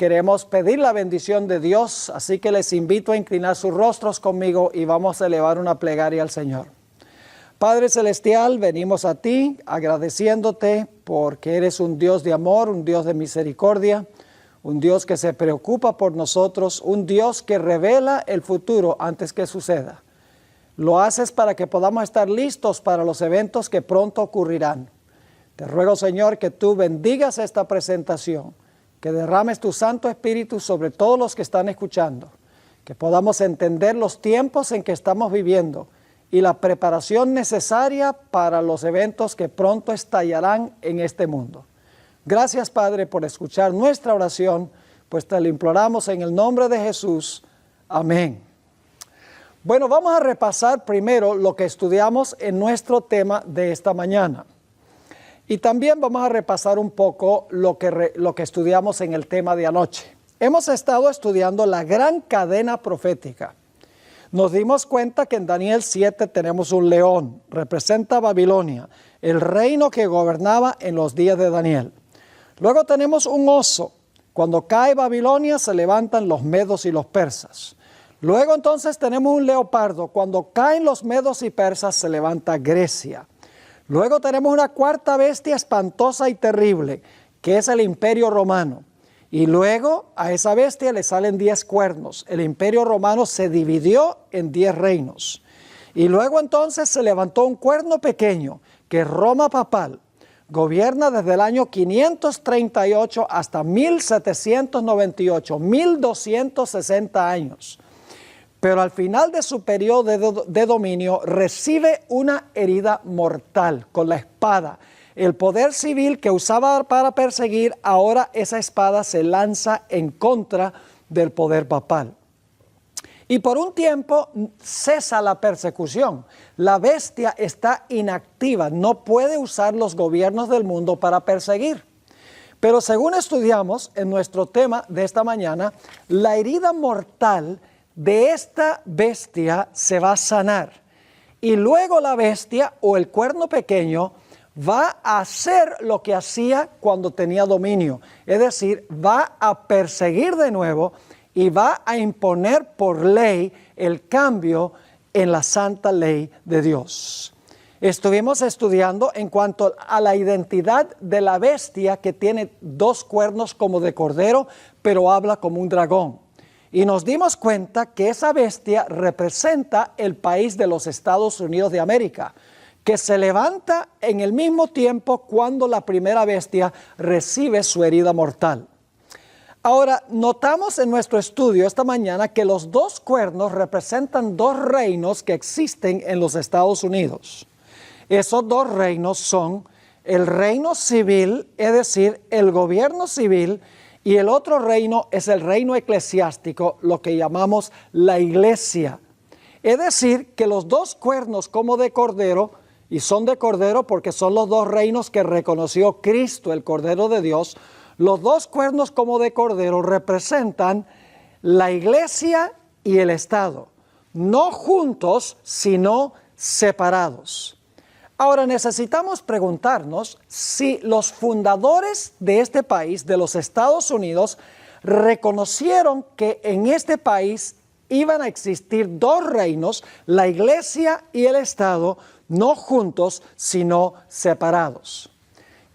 queremos pedir la bendición de Dios, así que les invito a inclinar sus rostros conmigo y vamos a elevar una plegaria al Señor. Padre Celestial, venimos a ti agradeciéndote porque eres un Dios de amor, un Dios de misericordia, un Dios que se preocupa por nosotros, un Dios que revela el futuro antes que suceda. Lo haces para que podamos estar listos para los eventos que pronto ocurrirán. Te ruego, Señor, que tú bendigas esta presentación, que derrames tu Santo Espíritu sobre todos los que están escuchando, que podamos entender los tiempos en que estamos viviendo y la preparación necesaria para los eventos que pronto estallarán en este mundo. Gracias, Padre, por escuchar nuestra oración, pues te lo imploramos en el nombre de Jesús. Amén. Bueno, vamos a repasar primero lo que estudiamos en nuestro tema de esta mañana. Y también vamos a repasar un poco lo que estudiamos en el tema de anoche. Hemos estado estudiando la gran cadena profética. Nos dimos cuenta que en Daniel 7 tenemos un león, representa a Babilonia, el reino que gobernaba en los días de Daniel. Luego tenemos un oso. Cuando cae Babilonia se levantan los medos y los persas. Luego entonces tenemos un leopardo. Cuando caen los medos y persas se levanta Grecia. Luego tenemos una cuarta bestia espantosa y terrible, que es el Imperio Romano. Y luego a esa bestia le salen 10 cuernos. El Imperio Romano se dividió en 10 reinos. Y luego entonces se levantó un cuerno pequeño, que es Roma papal. Gobierna desde el año 538 hasta 1798, 1260 años. Pero al final de su periodo de dominio recibe una herida mortal con la espada. El poder civil que usaba para perseguir, ahora esa espada se lanza en contra del poder papal. Y por un tiempo cesa la persecución. La bestia está inactiva, no puede usar los gobiernos del mundo para perseguir. Pero según estudiamos en nuestro tema de esta mañana, la herida mortal de esta bestia se va a sanar. Y luego la bestia o el cuerno pequeño va a hacer lo que hacía cuando tenía dominio. Es decir, va a perseguir de nuevo y va a imponer por ley el cambio en la santa ley de Dios. Estuvimos estudiando en cuanto a la identidad de la bestia que tiene 2 cuernos como de cordero, pero habla como un dragón. Y nos dimos cuenta que esa bestia representa el país de los Estados Unidos de América, que se levanta en el mismo tiempo cuando la primera bestia recibe su herida mortal. Ahora, notamos en nuestro estudio esta mañana que los 2 cuernos representan 2 reinos que existen en los Estados Unidos. Esos 2 reinos son el reino civil, es decir, el gobierno civil, y el otro reino es el reino eclesiástico, lo que llamamos la iglesia. Es decir, que los 2 cuernos como de cordero, y son de cordero porque son los 2 reinos que reconoció Cristo, el Cordero de Dios, los 2 cuernos como de cordero representan la iglesia y el Estado, no juntos, sino separados. Ahora necesitamos preguntarnos si los fundadores de este país, de los Estados Unidos, reconocieron que en este país iban a existir 2 reinos, la iglesia y el Estado, no juntos, sino separados.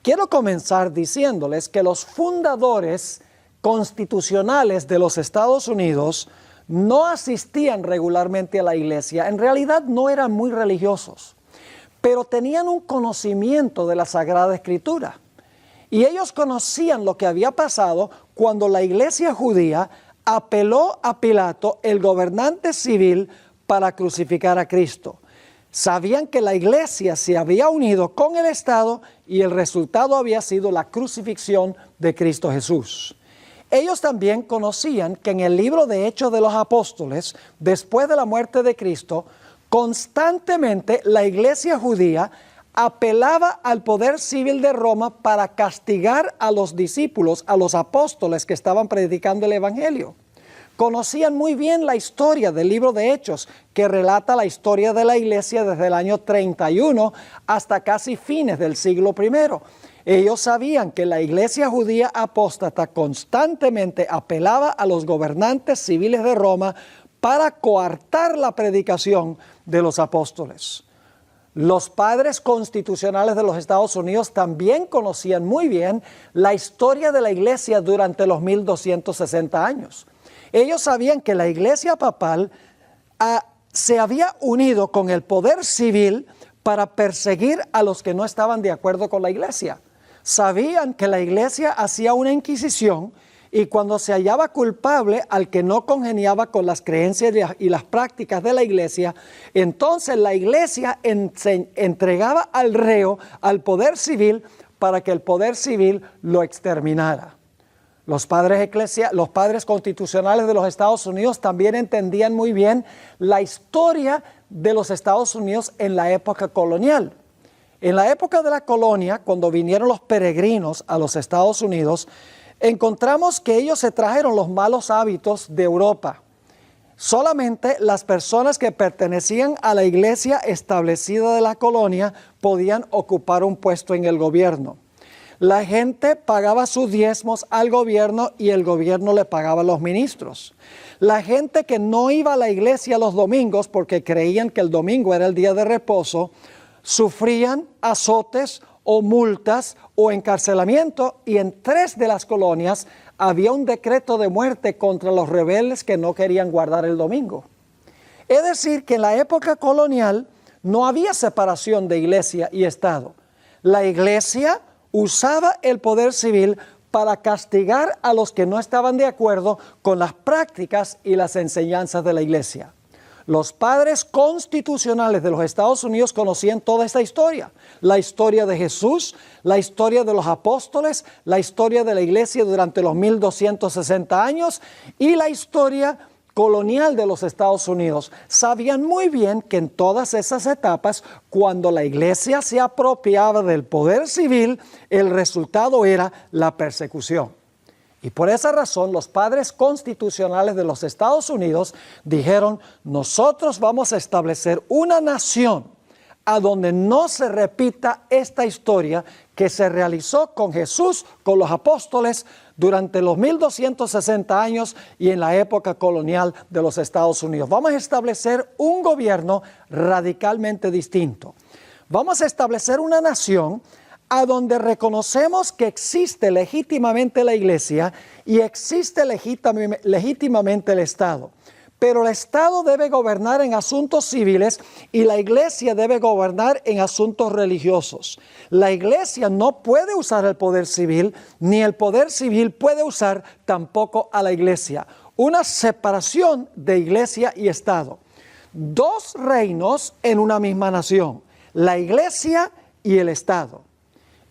Quiero comenzar diciéndoles que los fundadores constitucionales de los Estados Unidos no asistían regularmente a la iglesia, en realidad no eran muy religiosos, pero tenían un conocimiento de la Sagrada Escritura. Y ellos conocían lo que había pasado cuando la iglesia judía apeló a Pilato, el gobernante civil, para crucificar a Cristo. Sabían que la iglesia se había unido con el Estado y el resultado había sido la crucifixión de Cristo Jesús. Ellos también conocían que en el libro de Hechos de los Apóstoles, después de la muerte de Cristo, constantemente la iglesia judía apelaba al poder civil de Roma para castigar a los discípulos, a los apóstoles que estaban predicando el evangelio. Conocían muy bien la historia del libro de Hechos, que relata la historia de la iglesia desde el año 31 hasta casi fines del siglo I. Ellos sabían que la iglesia judía apóstata constantemente apelaba a los gobernantes civiles de Roma para coartar la predicación de los apóstoles. Los padres constitucionales de los Estados Unidos también conocían muy bien la historia de la iglesia durante los 1260 años. Ellos sabían que la iglesia papal se había unido con el poder civil para perseguir a los que no estaban de acuerdo con la iglesia. Sabían que la iglesia hacía una inquisición y cuando se hallaba culpable al que no congeniaba con las creencias y las prácticas de la iglesia, entonces la iglesia entregaba al reo al poder civil para que el poder civil lo exterminara. Los padres constitucionales de los Estados Unidos también entendían muy bien la historia de los Estados Unidos en la época colonial. En la época de la colonia, cuando vinieron los peregrinos a los Estados Unidos, encontramos que ellos se trajeron los malos hábitos de Europa. Solamente las personas que pertenecían a la iglesia establecida de la colonia podían ocupar un puesto en el gobierno. La gente pagaba sus diezmos al gobierno y el gobierno le pagaba a los ministros. La gente que no iba a la iglesia los domingos porque creían que el domingo era el día de reposo, sufrían azotes o multas o encarcelamiento, y en 3 de las colonias había un decreto de muerte contra los rebeldes que no querían guardar el domingo. Es decir, que en la época colonial no había separación de iglesia y Estado. La iglesia usaba el poder civil para castigar a los que no estaban de acuerdo con las prácticas y las enseñanzas de la iglesia. Los padres constitucionales de los Estados Unidos conocían toda esta historia. La historia de Jesús, la historia de los apóstoles, la historia de la iglesia durante los 1260 años y la historia colonial de los Estados Unidos. Sabían muy bien que en todas esas etapas, cuando la iglesia se apropiaba del poder civil, el resultado era la persecución. Y por esa razón los padres constitucionales de los Estados Unidos dijeron: nosotros vamos a establecer una nación a donde no se repita esta historia que se realizó con Jesús, con los apóstoles, durante los 1260 años y en la época colonial de los Estados Unidos. Vamos a establecer un gobierno radicalmente distinto. Vamos a establecer una nación a donde reconocemos que existe legítimamente la iglesia y existe legítimamente el Estado. Pero el Estado debe gobernar en asuntos civiles y la iglesia debe gobernar en asuntos religiosos. La iglesia no puede usar el poder civil, ni el poder civil puede usar tampoco a la iglesia. Una separación de iglesia y Estado. 2 reinos en una misma nación, la iglesia y el Estado.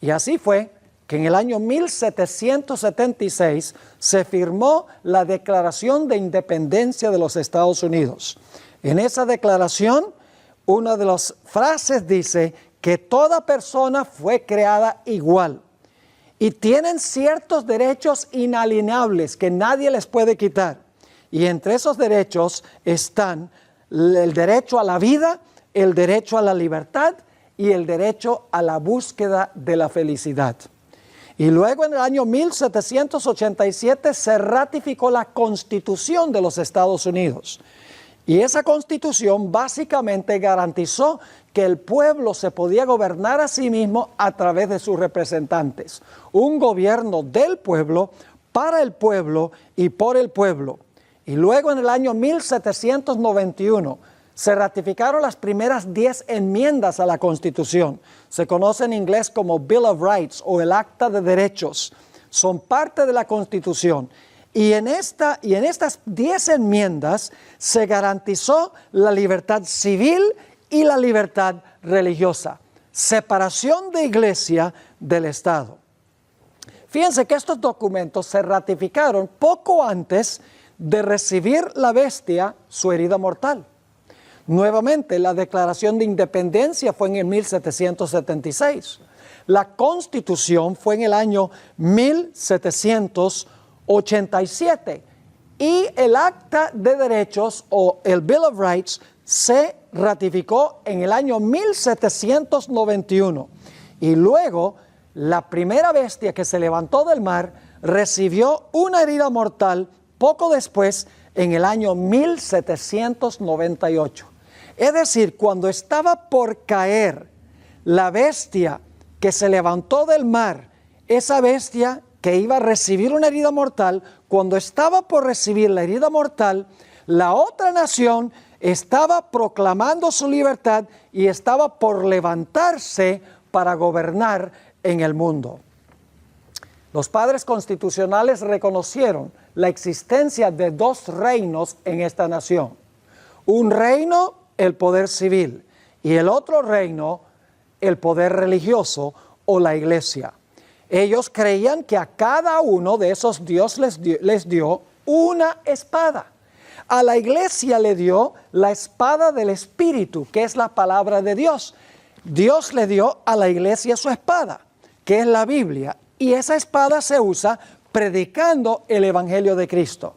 Y así fue que en el año 1776 se firmó la Declaración de Independencia de los Estados Unidos. En esa declaración, una de las frases dice que toda persona fue creada igual y tienen ciertos derechos inalienables que nadie les puede quitar. Y entre esos derechos están el derecho a la vida, el derecho a la libertad y el derecho a la búsqueda de la felicidad. Y luego en el año 1787 se ratificó la Constitución de los Estados Unidos. Y esa Constitución básicamente garantizó que el pueblo se podía gobernar a sí mismo a través de sus representantes. Un gobierno del pueblo, para el pueblo y por el pueblo. Y luego en el año 1791 se ratificaron las primeras 10 enmiendas a la Constitución. Se conoce en inglés como Bill of Rights o el Acta de Derechos. Son parte de la Constitución. Y en estas 10 enmiendas se garantizó la libertad civil y la libertad religiosa. Separación de iglesia del Estado. Fíjense que estos documentos se ratificaron poco antes de recibir la bestia su herida mortal. Nuevamente, la Declaración de Independencia fue en el 1776. La Constitución fue en el año 1787. Y el Acta de Derechos o el Bill of Rights se ratificó en el año 1791. Y luego la primera bestia que se levantó del mar recibió una herida mortal poco después, en el año 1798. Es decir, cuando estaba por caer la bestia que se levantó del mar, esa bestia que iba a recibir una herida mortal, cuando estaba por recibir la herida mortal, la otra nación estaba proclamando su libertad y estaba por levantarse para gobernar en el mundo. Los padres constitucionales reconocieron la existencia de dos reinos en esta nación. Un reino, el poder civil, y el otro reino, el poder religioso o la iglesia. Ellos creían que a cada uno de esos Dios les dio una espada. A la iglesia le dio la espada del Espíritu, que es la palabra de Dios. Dios le dio a la iglesia su espada, que es la Biblia, y esa espada se usa predicando el Evangelio de Cristo.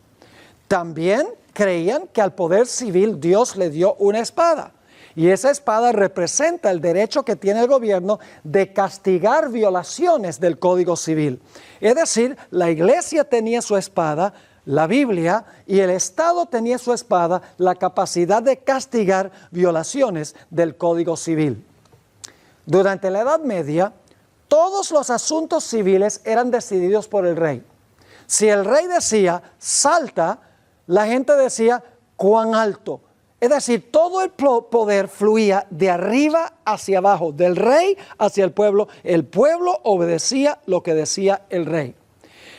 También creían que al poder civil Dios le dio una espada, y esa espada representa el derecho que tiene el gobierno de castigar violaciones del Código Civil. Es decir, la iglesia tenía su espada, la Biblia, y el Estado tenía su espada, la capacidad de castigar violaciones del Código Civil. Durante la Edad Media, todos los asuntos civiles eran decididos por el rey. Si el rey decía, salta, la gente decía, cuán alto. Es decir, todo el poder fluía de arriba hacia abajo, del rey hacia el pueblo. El pueblo obedecía lo que decía el rey.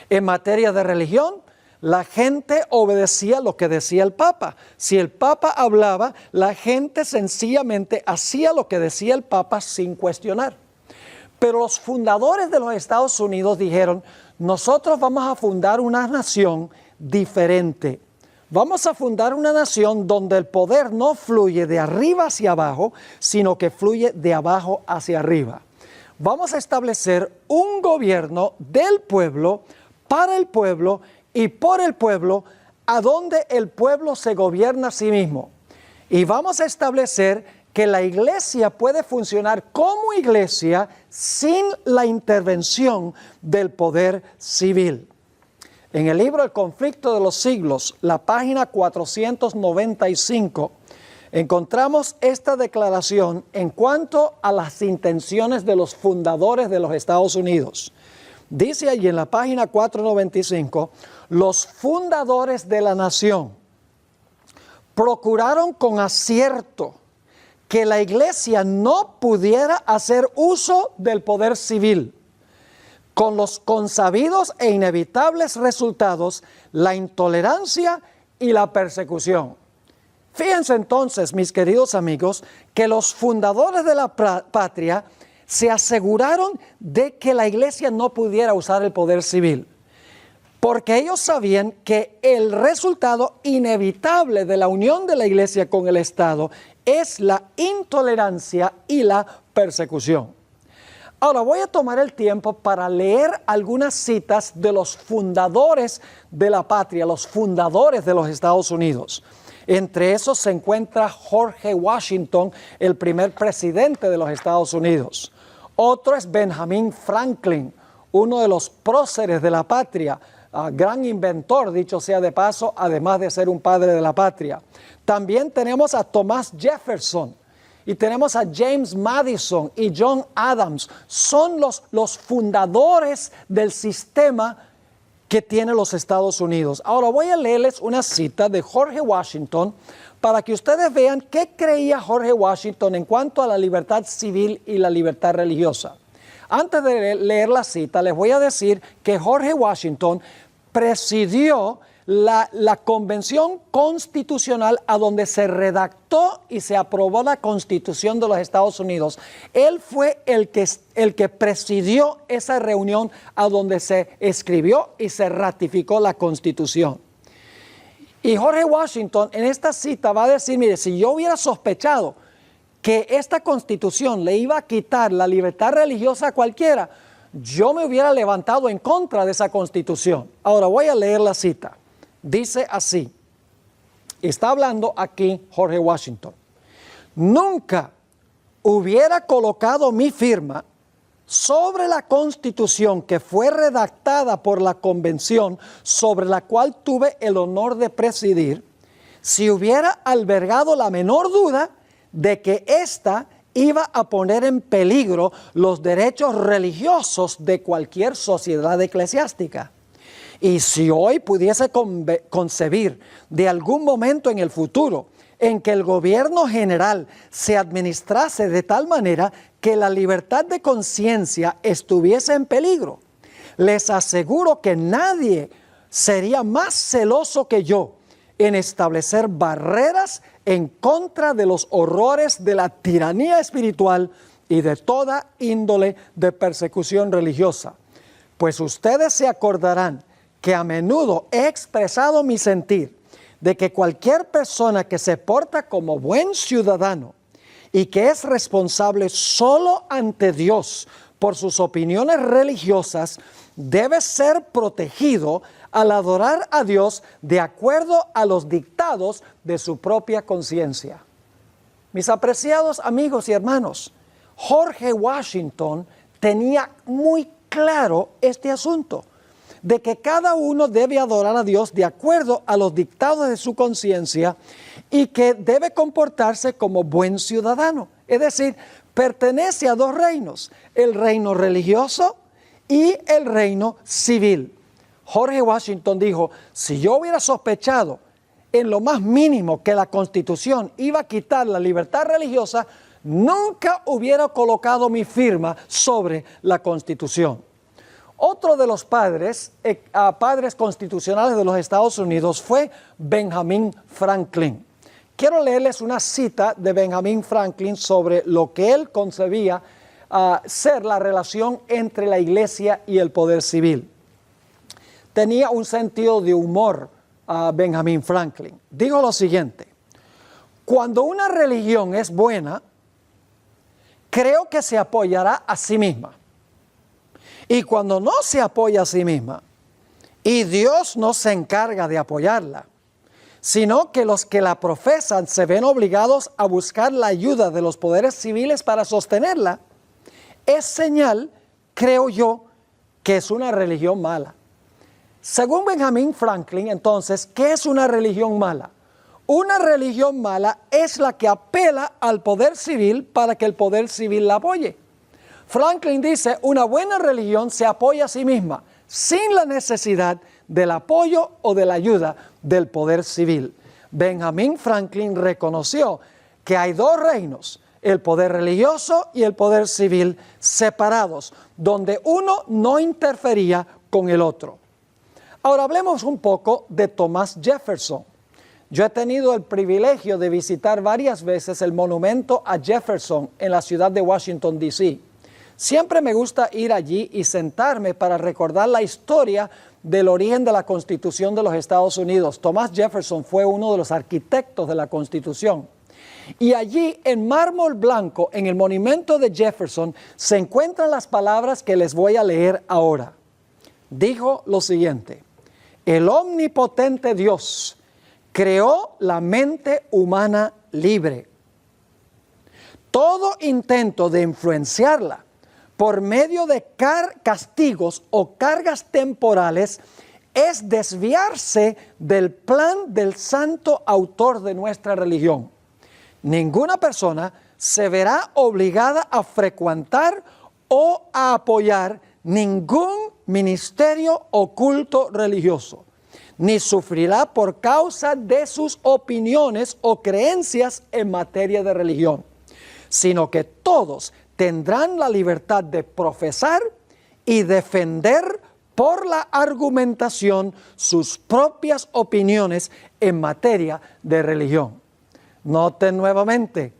En materia de religión, la gente obedecía lo que decía el Papa. Si el Papa hablaba, la gente sencillamente hacía lo que decía el Papa sin cuestionar. Pero los fundadores de los Estados Unidos dijeron, nosotros vamos a fundar una nación diferente. Vamos a fundar una nación donde el poder no fluye de arriba hacia abajo, sino que fluye de abajo hacia arriba. Vamos a establecer un gobierno del pueblo, para el pueblo y por el pueblo, a donde el pueblo se gobierna a sí mismo. Y vamos a establecer que la iglesia puede funcionar como iglesia sin la intervención del poder civil. En el libro El conflicto de los siglos, la página 495, encontramos esta declaración en cuanto a las intenciones de los fundadores de los Estados Unidos. Dice allí en la página 495, los fundadores de la nación procuraron con acierto que la iglesia no pudiera hacer uso del poder civil, con los consabidos e inevitables resultados, la intolerancia y la persecución. Fíjense entonces, mis queridos amigos, que los fundadores de la patria se aseguraron de que la iglesia no pudiera usar el poder civil, porque ellos sabían que el resultado inevitable de la unión de la iglesia con el Estado es la intolerancia y la persecución. Ahora voy a tomar el tiempo para leer algunas citas de los fundadores de la patria, los fundadores de los Estados Unidos. Entre esos se encuentra George Washington, el primer presidente de los Estados Unidos. Otro es Benjamin Franklin, uno de los próceres de la patria, gran inventor, dicho sea de paso, además de ser un padre de la patria. También tenemos a Thomas Jefferson y tenemos a James Madison y John Adams. Son los fundadores del sistema que tiene los Estados Unidos. Ahora voy a leerles una cita de George Washington para que ustedes vean qué creía George Washington en cuanto a la libertad civil y la libertad religiosa. Antes de leer la cita, les voy a decir que George Washington presidió la convención constitucional a donde se redactó y se aprobó la Constitución de los Estados Unidos. Él fue el que presidió esa reunión a donde se escribió y se ratificó la Constitución. Y George Washington en esta cita va a decir, mire, si yo hubiera sospechado que esta Constitución le iba a quitar la libertad religiosa a cualquiera, yo me hubiera levantado en contra de esa Constitución. Ahora voy a leer la cita. Dice así, está hablando aquí George Washington: nunca hubiera colocado mi firma sobre la Constitución que fue redactada por la Convención sobre la cual tuve el honor de presidir, si hubiera albergado la menor duda de que ésta iba a poner en peligro los derechos religiosos de cualquier sociedad eclesiástica. Y si hoy pudiese concebir de algún momento en el futuro en que el gobierno general se administrase de tal manera que la libertad de conciencia estuviese en peligro, les aseguro que nadie sería más celoso que yo en establecer barreras en contra de los horrores de la tiranía espiritual y de toda índole de persecución religiosa. Pues ustedes se acordarán que a menudo he expresado mi sentir de que cualquier persona que se porta como buen ciudadano y que es responsable solo ante Dios por sus opiniones religiosas debe ser protegido al adorar a Dios de acuerdo a los dictados de su propia conciencia. Mis apreciados amigos y hermanos, George Washington tenía muy claro este asunto, de que cada uno debe adorar a Dios de acuerdo a los dictados de su conciencia y que debe comportarse como buen ciudadano. Es decir, pertenece a dos reinos, el reino religioso y el reino civil. George Washington dijo, si yo hubiera sospechado en lo más mínimo que la Constitución iba a quitar la libertad religiosa, nunca hubiera colocado mi firma sobre la Constitución. Otro de los padres constitucionales de los Estados Unidos fue Benjamin Franklin. Quiero leerles una cita de Benjamin Franklin sobre lo que él concebía ser la relación entre la iglesia y el poder civil. Tenía un sentido de humor Benjamin Franklin. Dijo lo siguiente: cuando una religión es buena, creo que se apoyará a sí misma. Y cuando no se apoya a sí misma, y Dios no se encarga de apoyarla, sino que los que la profesan se ven obligados a buscar la ayuda de los poderes civiles para sostenerla, es señal, creo yo, que es una religión mala. Según Benjamin Franklin, entonces, ¿qué es una religión mala? Una religión mala es la que apela al poder civil para que el poder civil la apoye. Franklin dice, una buena religión se apoya a sí misma, sin la necesidad del apoyo o de la ayuda del poder civil. Benjamin Franklin reconoció que hay dos reinos, el poder religioso y el poder civil, separados, donde uno no interfería con el otro. Ahora hablemos un poco de Thomas Jefferson. Yo he tenido el privilegio de visitar varias veces el monumento a Jefferson en la ciudad de Washington, D.C. Siempre me gusta ir allí y sentarme para recordar la historia del origen de la Constitución de los Estados Unidos. Thomas Jefferson fue uno de los arquitectos de la Constitución. Y allí, en mármol blanco, en el monumento de Jefferson, se encuentran las palabras que les voy a leer ahora. Dijo lo siguiente: el omnipotente Dios creó la mente humana libre. Todo intento de influenciarla por medio de castigos o cargas temporales es desviarse del plan del santo autor de nuestra religión. Ninguna persona se verá obligada a frecuentar o a apoyar ningún ministerio o culto religioso, ni sufrirá por causa de sus opiniones o creencias en materia de religión, sino que todos tendrán la libertad de profesar y defender por la argumentación sus propias opiniones en materia de religión. Noten nuevamente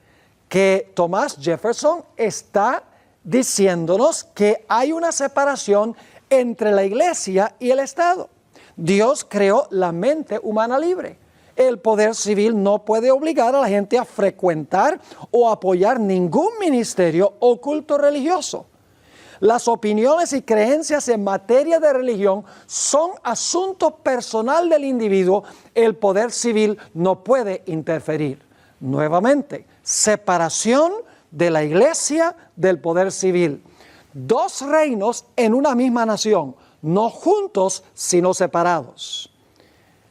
que Thomas Jefferson está diciéndonos que hay una separación entre la iglesia y el Estado. Dios creó la mente humana libre. El poder civil no puede obligar a la gente a frecuentar o apoyar ningún ministerio o culto religioso. Las opiniones y creencias en materia de religión son asunto personal del individuo. El poder civil no puede interferir. Nuevamente, separación de la iglesia del poder civil. dos reinos en una misma nación, no juntos, sino separados.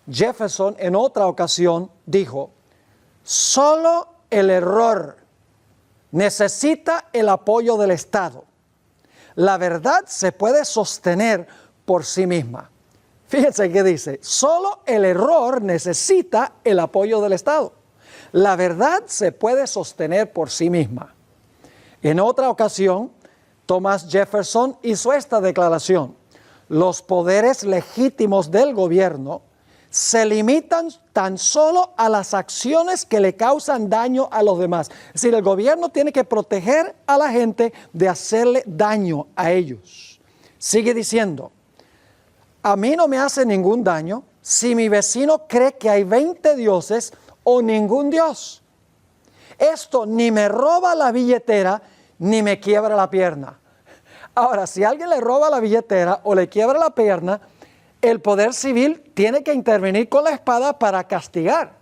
Jefferson en otra ocasión dijo, solo el error necesita el apoyo del Estado. La verdad se puede sostener por sí misma. Fíjense que dice, solo el error necesita el apoyo del Estado. La verdad se puede sostener por sí misma. En otra ocasión, Thomas Jefferson hizo esta declaración: los poderes legítimos del gobierno se limitan tan solo a las acciones que le causan daño a los demás. Es decir, el gobierno tiene que proteger a la gente de hacerle daño a ellos. Sigue diciendo, a mí no me hace ningún daño si mi vecino cree que hay 20 dioses o ningún dios. Esto ni me roba la billetera ni me quiebra la pierna. Ahora, si alguien le roba la billetera o le quiebra la pierna, el poder civil tiene que intervenir con la espada para castigar.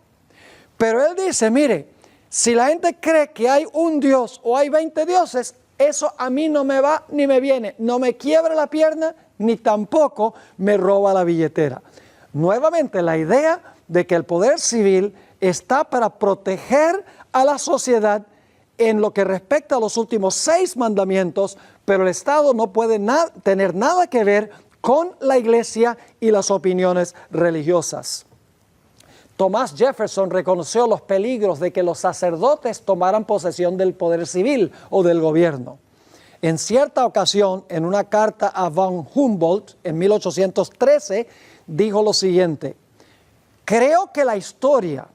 Pero él dice, mire, si la gente cree que hay un dios o hay 20 dioses, eso a mí no me va ni me viene, no me quiebra la pierna ni tampoco me roba la billetera. Nuevamente, la idea de que el poder civil está para proteger a la sociedad en lo que respecta a los últimos 6 mandamientos, pero el Estado no puede tener nada que ver con la iglesia y las opiniones religiosas. Thomas Jefferson reconoció los peligros de que los sacerdotes tomaran posesión del poder civil o del gobierno. En cierta ocasión, en una carta a von Humboldt en 1813, dijo lo siguiente: creo que la historia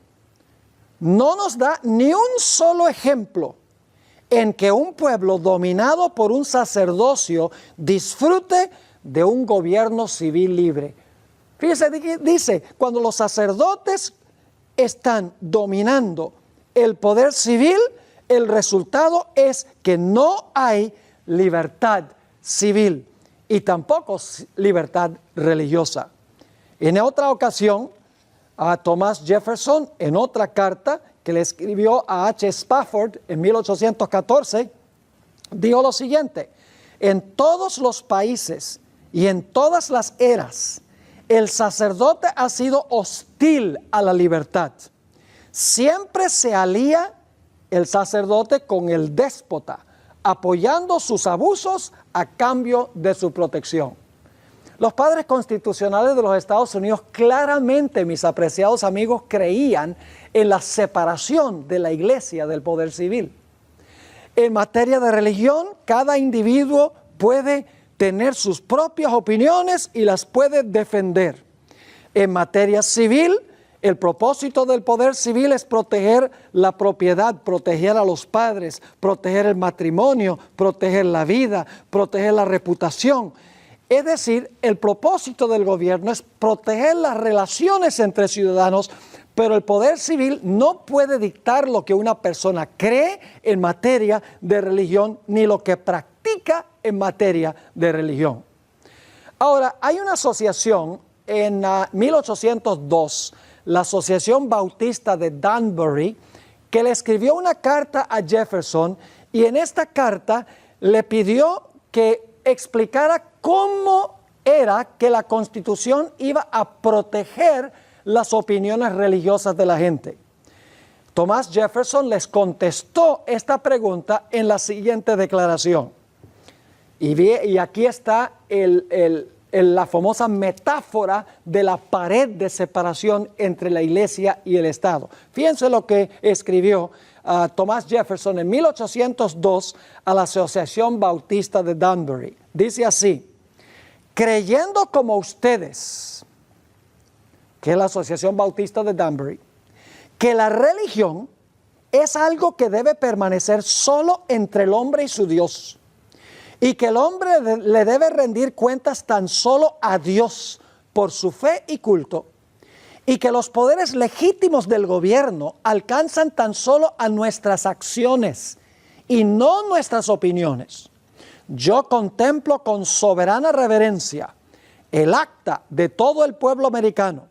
no nos da ni un solo ejemplo en que un pueblo dominado por un sacerdocio disfrute de un gobierno civil libre. Fíjese, dice, cuando los sacerdotes están dominando el poder civil, el resultado es que no hay libertad civil y tampoco libertad religiosa. En otra ocasión, a Thomas Jefferson, en otra carta que le escribió a H. Spafford en 1814, dijo lo siguiente: en todos los países y en todas las eras, el sacerdote ha sido hostil a la libertad. Siempre se alía el sacerdote con el déspota, apoyando sus abusos a cambio de su protección. Los padres constitucionales de los Estados Unidos claramente, mis apreciados amigos, creían en la separación de la iglesia del poder civil. En materia de religión, cada individuo puede tener sus propias opiniones y las puede defender. En materia civil, el propósito del poder civil es proteger la propiedad, proteger a los padres, proteger el matrimonio, proteger la vida, proteger la reputación. Es decir, el propósito del gobierno es proteger las relaciones entre ciudadanos, pero el poder civil no puede dictar lo que una persona cree en materia de religión ni lo que practica en materia de religión. Ahora, hay una asociación en 1802, la Asociación Bautista de Danbury, que le escribió una carta a Jefferson y en esta carta le pidió que explicara cómo era que la Constitución iba a proteger las opiniones religiosas de la gente. Thomas Jefferson les contestó esta pregunta en la siguiente declaración. Y aquí está la famosa metáfora de la pared de separación entre la iglesia y el Estado. Fíjense lo que escribió Thomas Jefferson en 1802 a la Asociación Bautista de Danbury. Dice así: creyendo como ustedes, que es la Asociación Bautista de Danbury, que la religión es algo que debe permanecer solo entre el hombre y su Dios, y que el hombre le debe rendir cuentas tan solo a Dios por su fe y culto, y que los poderes legítimos del gobierno alcanzan tan solo a nuestras acciones y no nuestras opiniones. Yo contemplo con soberana reverencia el acta de todo el pueblo americano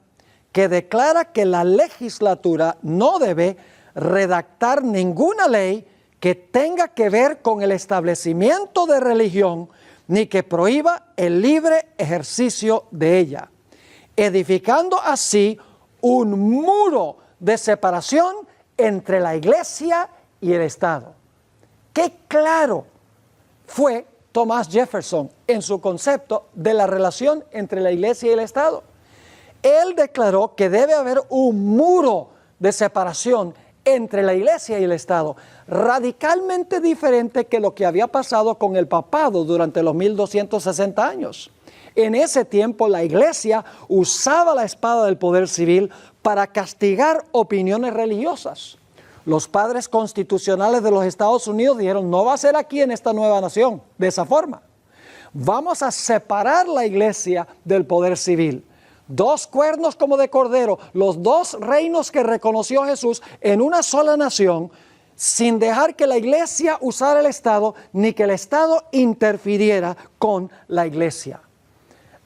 que declara que la legislatura no debe redactar ninguna ley que tenga que ver con el establecimiento de religión, ni que prohíba el libre ejercicio de ella, edificando así un muro de separación entre la iglesia y el Estado. Qué claro fue Thomas Jefferson en su concepto de la relación entre la iglesia y el Estado. Él declaró que debe haber un muro de separación entre la iglesia y el Estado, radicalmente diferente que lo que había pasado con el papado durante los 1260 años. En ese tiempo la iglesia usaba la espada del poder civil para castigar opiniones religiosas. Los padres constitucionales de los Estados Unidos dijeron, no va a ser aquí en esta nueva nación, de esa forma. Vamos a separar la iglesia del poder civil. 2 cuernos como de cordero, los 2 reinos que reconoció Jesús en una sola nación, sin dejar que la iglesia usara el Estado, ni que el Estado interfiriera con la iglesia.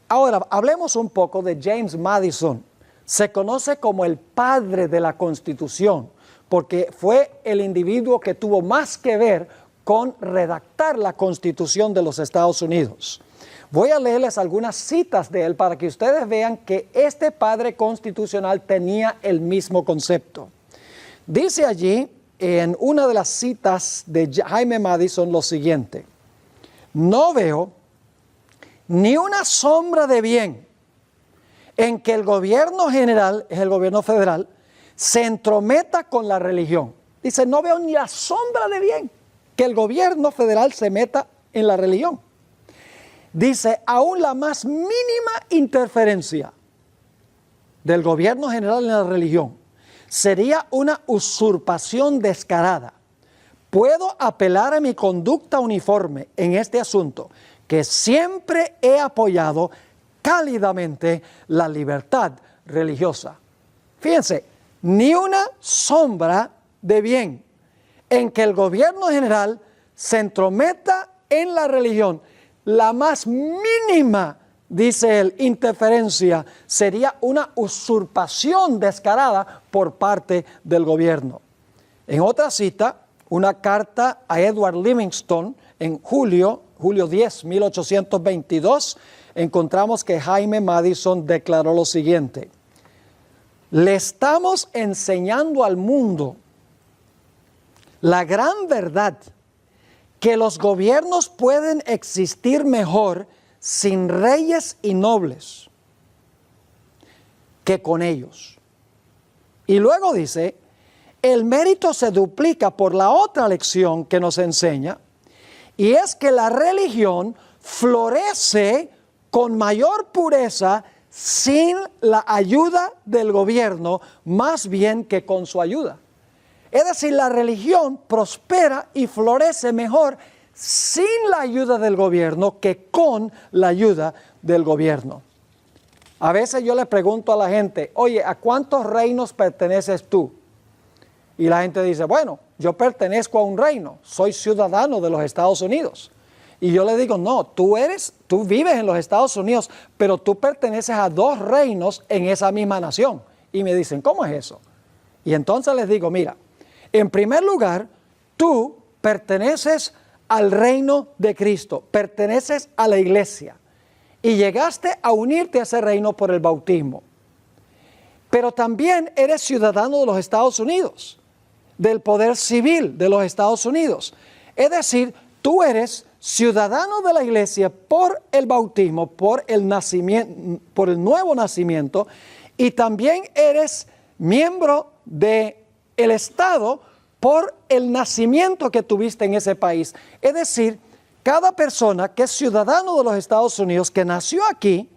Ahora, hablemos un poco de James Madison. Se conoce como el padre de la Constitución, porque fue el individuo que tuvo más que ver con redactar la Constitución de los Estados Unidos. Voy a leerles algunas citas de él para que ustedes vean que este padre constitucional tenía el mismo concepto. Dice allí, en una de las citas de Jaime Madison, lo siguiente: no veo ni una sombra de bien en que el gobierno general, es el gobierno federal, se entrometa con la religión. Dice, no veo ni la sombra de bien que el gobierno federal se meta en la religión. Dice, aún la más mínima interferencia del gobierno general en la religión sería una usurpación descarada. Puedo apelar a mi conducta uniforme en este asunto, que siempre he apoyado cálidamente la libertad religiosa. Fíjense, ni una sombra de bien en que el gobierno general se entrometa en la religión. La más mínima, dice él, interferencia sería una usurpación descarada por parte del gobierno. En otra cita, una carta a Edward Livingston en julio 10, 1822, encontramos que Jaime Madison declaró lo siguiente: le estamos enseñando al mundo la gran verdad que los gobiernos pueden existir mejor sin reyes y nobles que con ellos. Y luego dice, el mérito se duplica por la otra lección que nos enseña, y es que la religión florece con mayor pureza sin la ayuda del gobierno, más bien que con su ayuda. Es decir, la religión prospera y florece mejor sin la ayuda del gobierno que con la ayuda del gobierno. A veces yo le pregunto a la gente, oye, ¿a cuántos reinos perteneces tú? Y la gente dice, bueno, yo pertenezco a un reino, soy ciudadano de los Estados Unidos. Y yo le digo, no, tú vives en los Estados Unidos, pero tú perteneces a 2 reinos en esa misma nación. Y me dicen, ¿cómo es eso? Y entonces les digo, mira, en primer lugar, tú perteneces al reino de Cristo, perteneces a la iglesia y llegaste a unirte a ese reino por el bautismo. Pero también eres ciudadano de los Estados Unidos, del poder civil de los Estados Unidos. Es decir, tú eres ciudadano de la iglesia por el bautismo, por el nacimiento, por el nuevo nacimiento, y también eres miembro del Estado por el nacimiento que tuviste en ese país. Es decir, cada persona que es ciudadano de los Estados Unidos, que nació aquí,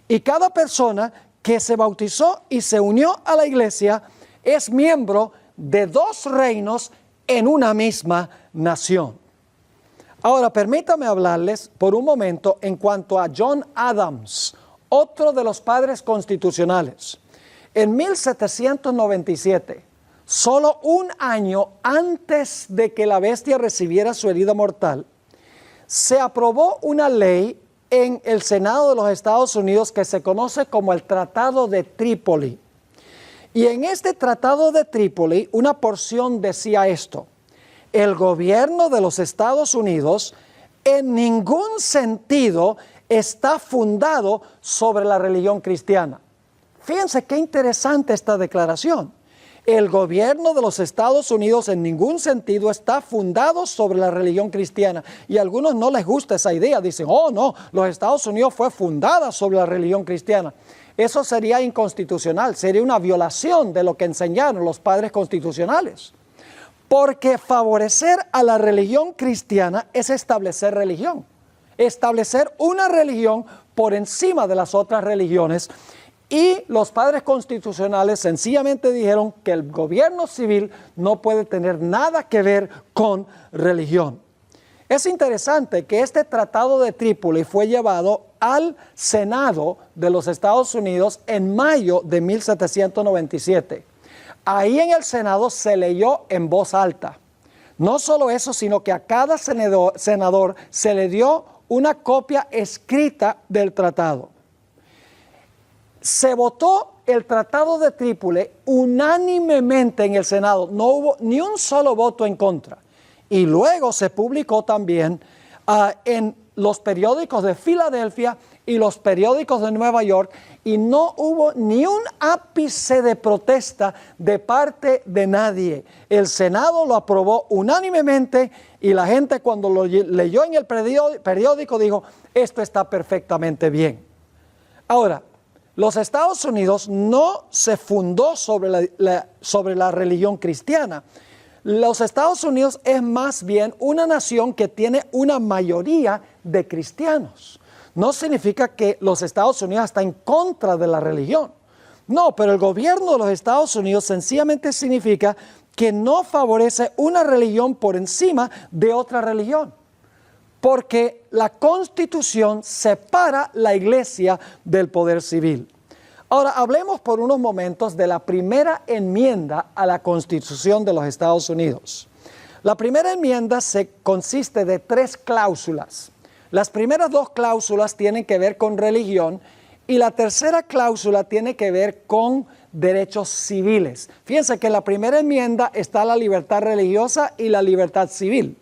y cada persona que se bautizó y se unió a la iglesia, es miembro de 2 reinos en una misma nación. Ahora, permítame hablarles por un momento en cuanto a John Adams, otro de los padres constitucionales. En 1797, solo un año antes de que la bestia recibiera su herida mortal, se aprobó una ley en el Senado de los Estados Unidos que se conoce como el Tratado de Trípoli. Y en este Tratado de Trípoli, una porción decía esto: el gobierno de los Estados Unidos en ningún sentido está fundado sobre la religión cristiana. Fíjense qué interesante esta declaración. El gobierno de los Estados Unidos en ningún sentido está fundado sobre la religión cristiana. Y a algunos no les gusta esa idea. Dicen, oh no, los Estados Unidos fue fundada sobre la religión cristiana. Eso sería inconstitucional, sería una violación de lo que enseñaron los padres constitucionales. Porque favorecer a la religión cristiana es establecer religión. Establecer una religión por encima de las otras religiones. Y los padres constitucionales sencillamente dijeron que el gobierno civil no puede tener nada que ver con religión. Es interesante que este Tratado de Trípoli fue llevado al Senado de los Estados Unidos en mayo de 1797. Ahí en el Senado se leyó en voz alta. No solo eso, sino que a cada senador se le dio una copia escrita del tratado. Se votó el Tratado de Trípoli unánimemente en el Senado. No hubo ni un solo voto en contra. Y luego se publicó también en los periódicos de Filadelfia y los periódicos de Nueva York, y no hubo ni un ápice de protesta de parte de nadie. El Senado lo aprobó unánimemente y la gente, cuando lo leyó en el periódico, dijo, esto está perfectamente bien. Ahora, los Estados Unidos no se fundó sobre la religión cristiana. Los Estados Unidos es más bien una nación que tiene una mayoría de cristianos. No significa que los Estados Unidos están en contra de la religión. No, pero el gobierno de los Estados Unidos sencillamente significa que no favorece una religión por encima de otra religión. Porque la Constitución separa la iglesia del poder civil. Ahora, hablemos por unos momentos de la primera enmienda a la Constitución de los Estados Unidos. La primera enmienda consiste de 3 cláusulas. Las primeras 2 cláusulas tienen que ver con religión y la tercera cláusula tiene que ver con derechos civiles. Fíjense que en la primera enmienda está la libertad religiosa y la libertad civil.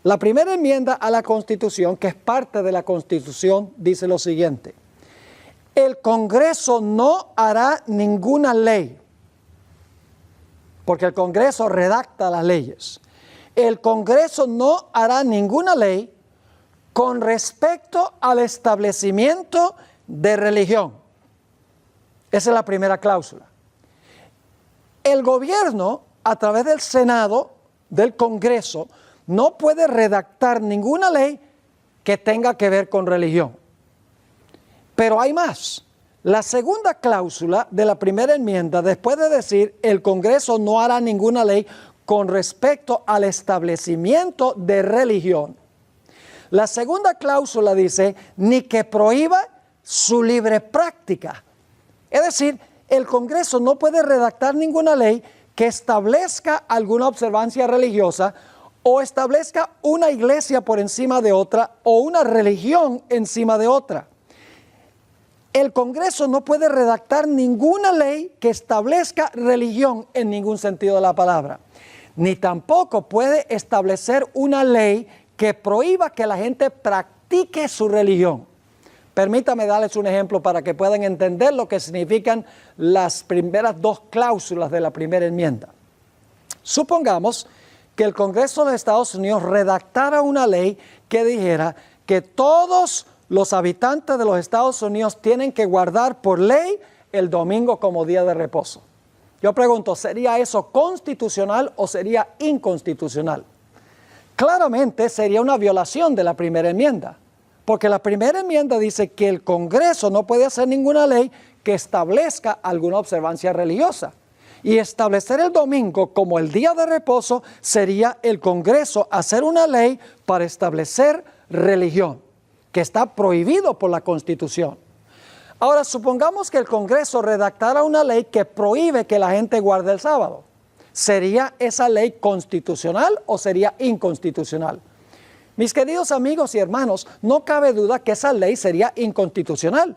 La primera enmienda a la Constitución, que es parte de la Constitución, dice lo siguiente: el Congreso no hará ninguna ley, porque el Congreso redacta las leyes. El Congreso no hará ninguna ley con respecto al establecimiento de religión. Esa es la primera cláusula. El gobierno, a través del Senado, del Congreso, no puede redactar ninguna ley que tenga que ver con religión. Pero hay más. La segunda cláusula de la primera enmienda, después de decir el Congreso no hará ninguna ley con respecto al establecimiento de religión, la segunda cláusula dice ni que prohíba su libre práctica. Es decir, el Congreso no puede redactar ninguna ley que establezca alguna observancia religiosa o establezca una iglesia por encima de otra o una religión encima de otra. El Congreso no puede redactar ninguna ley que establezca religión en ningún sentido de la palabra, ni tampoco puede establecer una ley que prohíba que la gente practique su religión. Permítame darles un ejemplo para que puedan entender lo que significan las primeras 2 cláusulas de la primera enmienda. Supongamos que el Congreso de Estados Unidos redactara una ley que dijera que todos los habitantes de los Estados Unidos tienen que guardar por ley el domingo como día de reposo. Yo pregunto, ¿sería eso constitucional o sería inconstitucional? Claramente sería una violación de la primera enmienda, porque la primera enmienda dice que el Congreso no puede hacer ninguna ley que establezca alguna observancia religiosa. Y establecer el domingo como el día de reposo sería el Congreso hacer una ley para establecer religión, que está prohibido por la Constitución. Ahora, supongamos que el Congreso redactara una ley que prohíbe que la gente guarde el sábado. ¿Sería esa ley constitucional o sería inconstitucional? Mis queridos amigos y hermanos, no cabe duda que esa ley sería inconstitucional,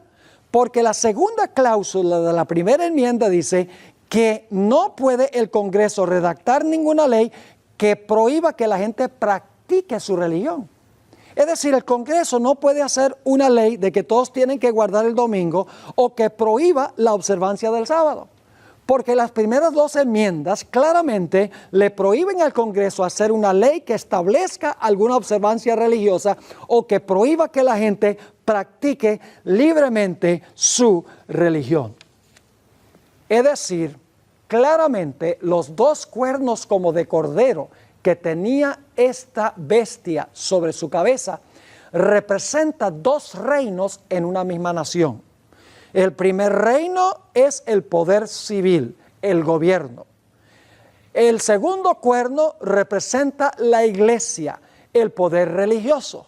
porque la segunda cláusula de la primera enmienda dice que no puede el Congreso redactar ninguna ley que prohíba que la gente practique su religión. Es decir, el Congreso no puede hacer una ley de que todos tienen que guardar el domingo o que prohíba la observancia del sábado. Porque las primeras dos enmiendas claramente le prohíben al Congreso hacer una ley que establezca alguna observancia religiosa o que prohíba que la gente practique libremente su religión. Es decir, claramente los dos cuernos como de cordero que tenía esta bestia sobre su cabeza representa dos reinos en una misma nación. El primer reino es el poder civil, el gobierno. El segundo cuerno representa la iglesia, el poder religioso.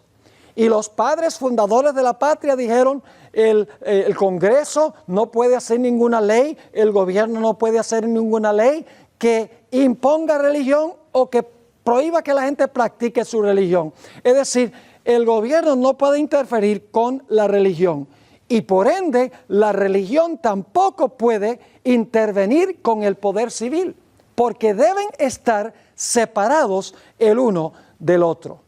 Y los padres fundadores de la patria dijeron, el Congreso no puede hacer ninguna ley, el gobierno no puede hacer ninguna ley que imponga religión o que prohíba que la gente practique su religión. Es decir, el gobierno no puede interferir con la religión y por ende la religión tampoco puede intervenir con el poder civil, porque deben estar separados el uno del otro.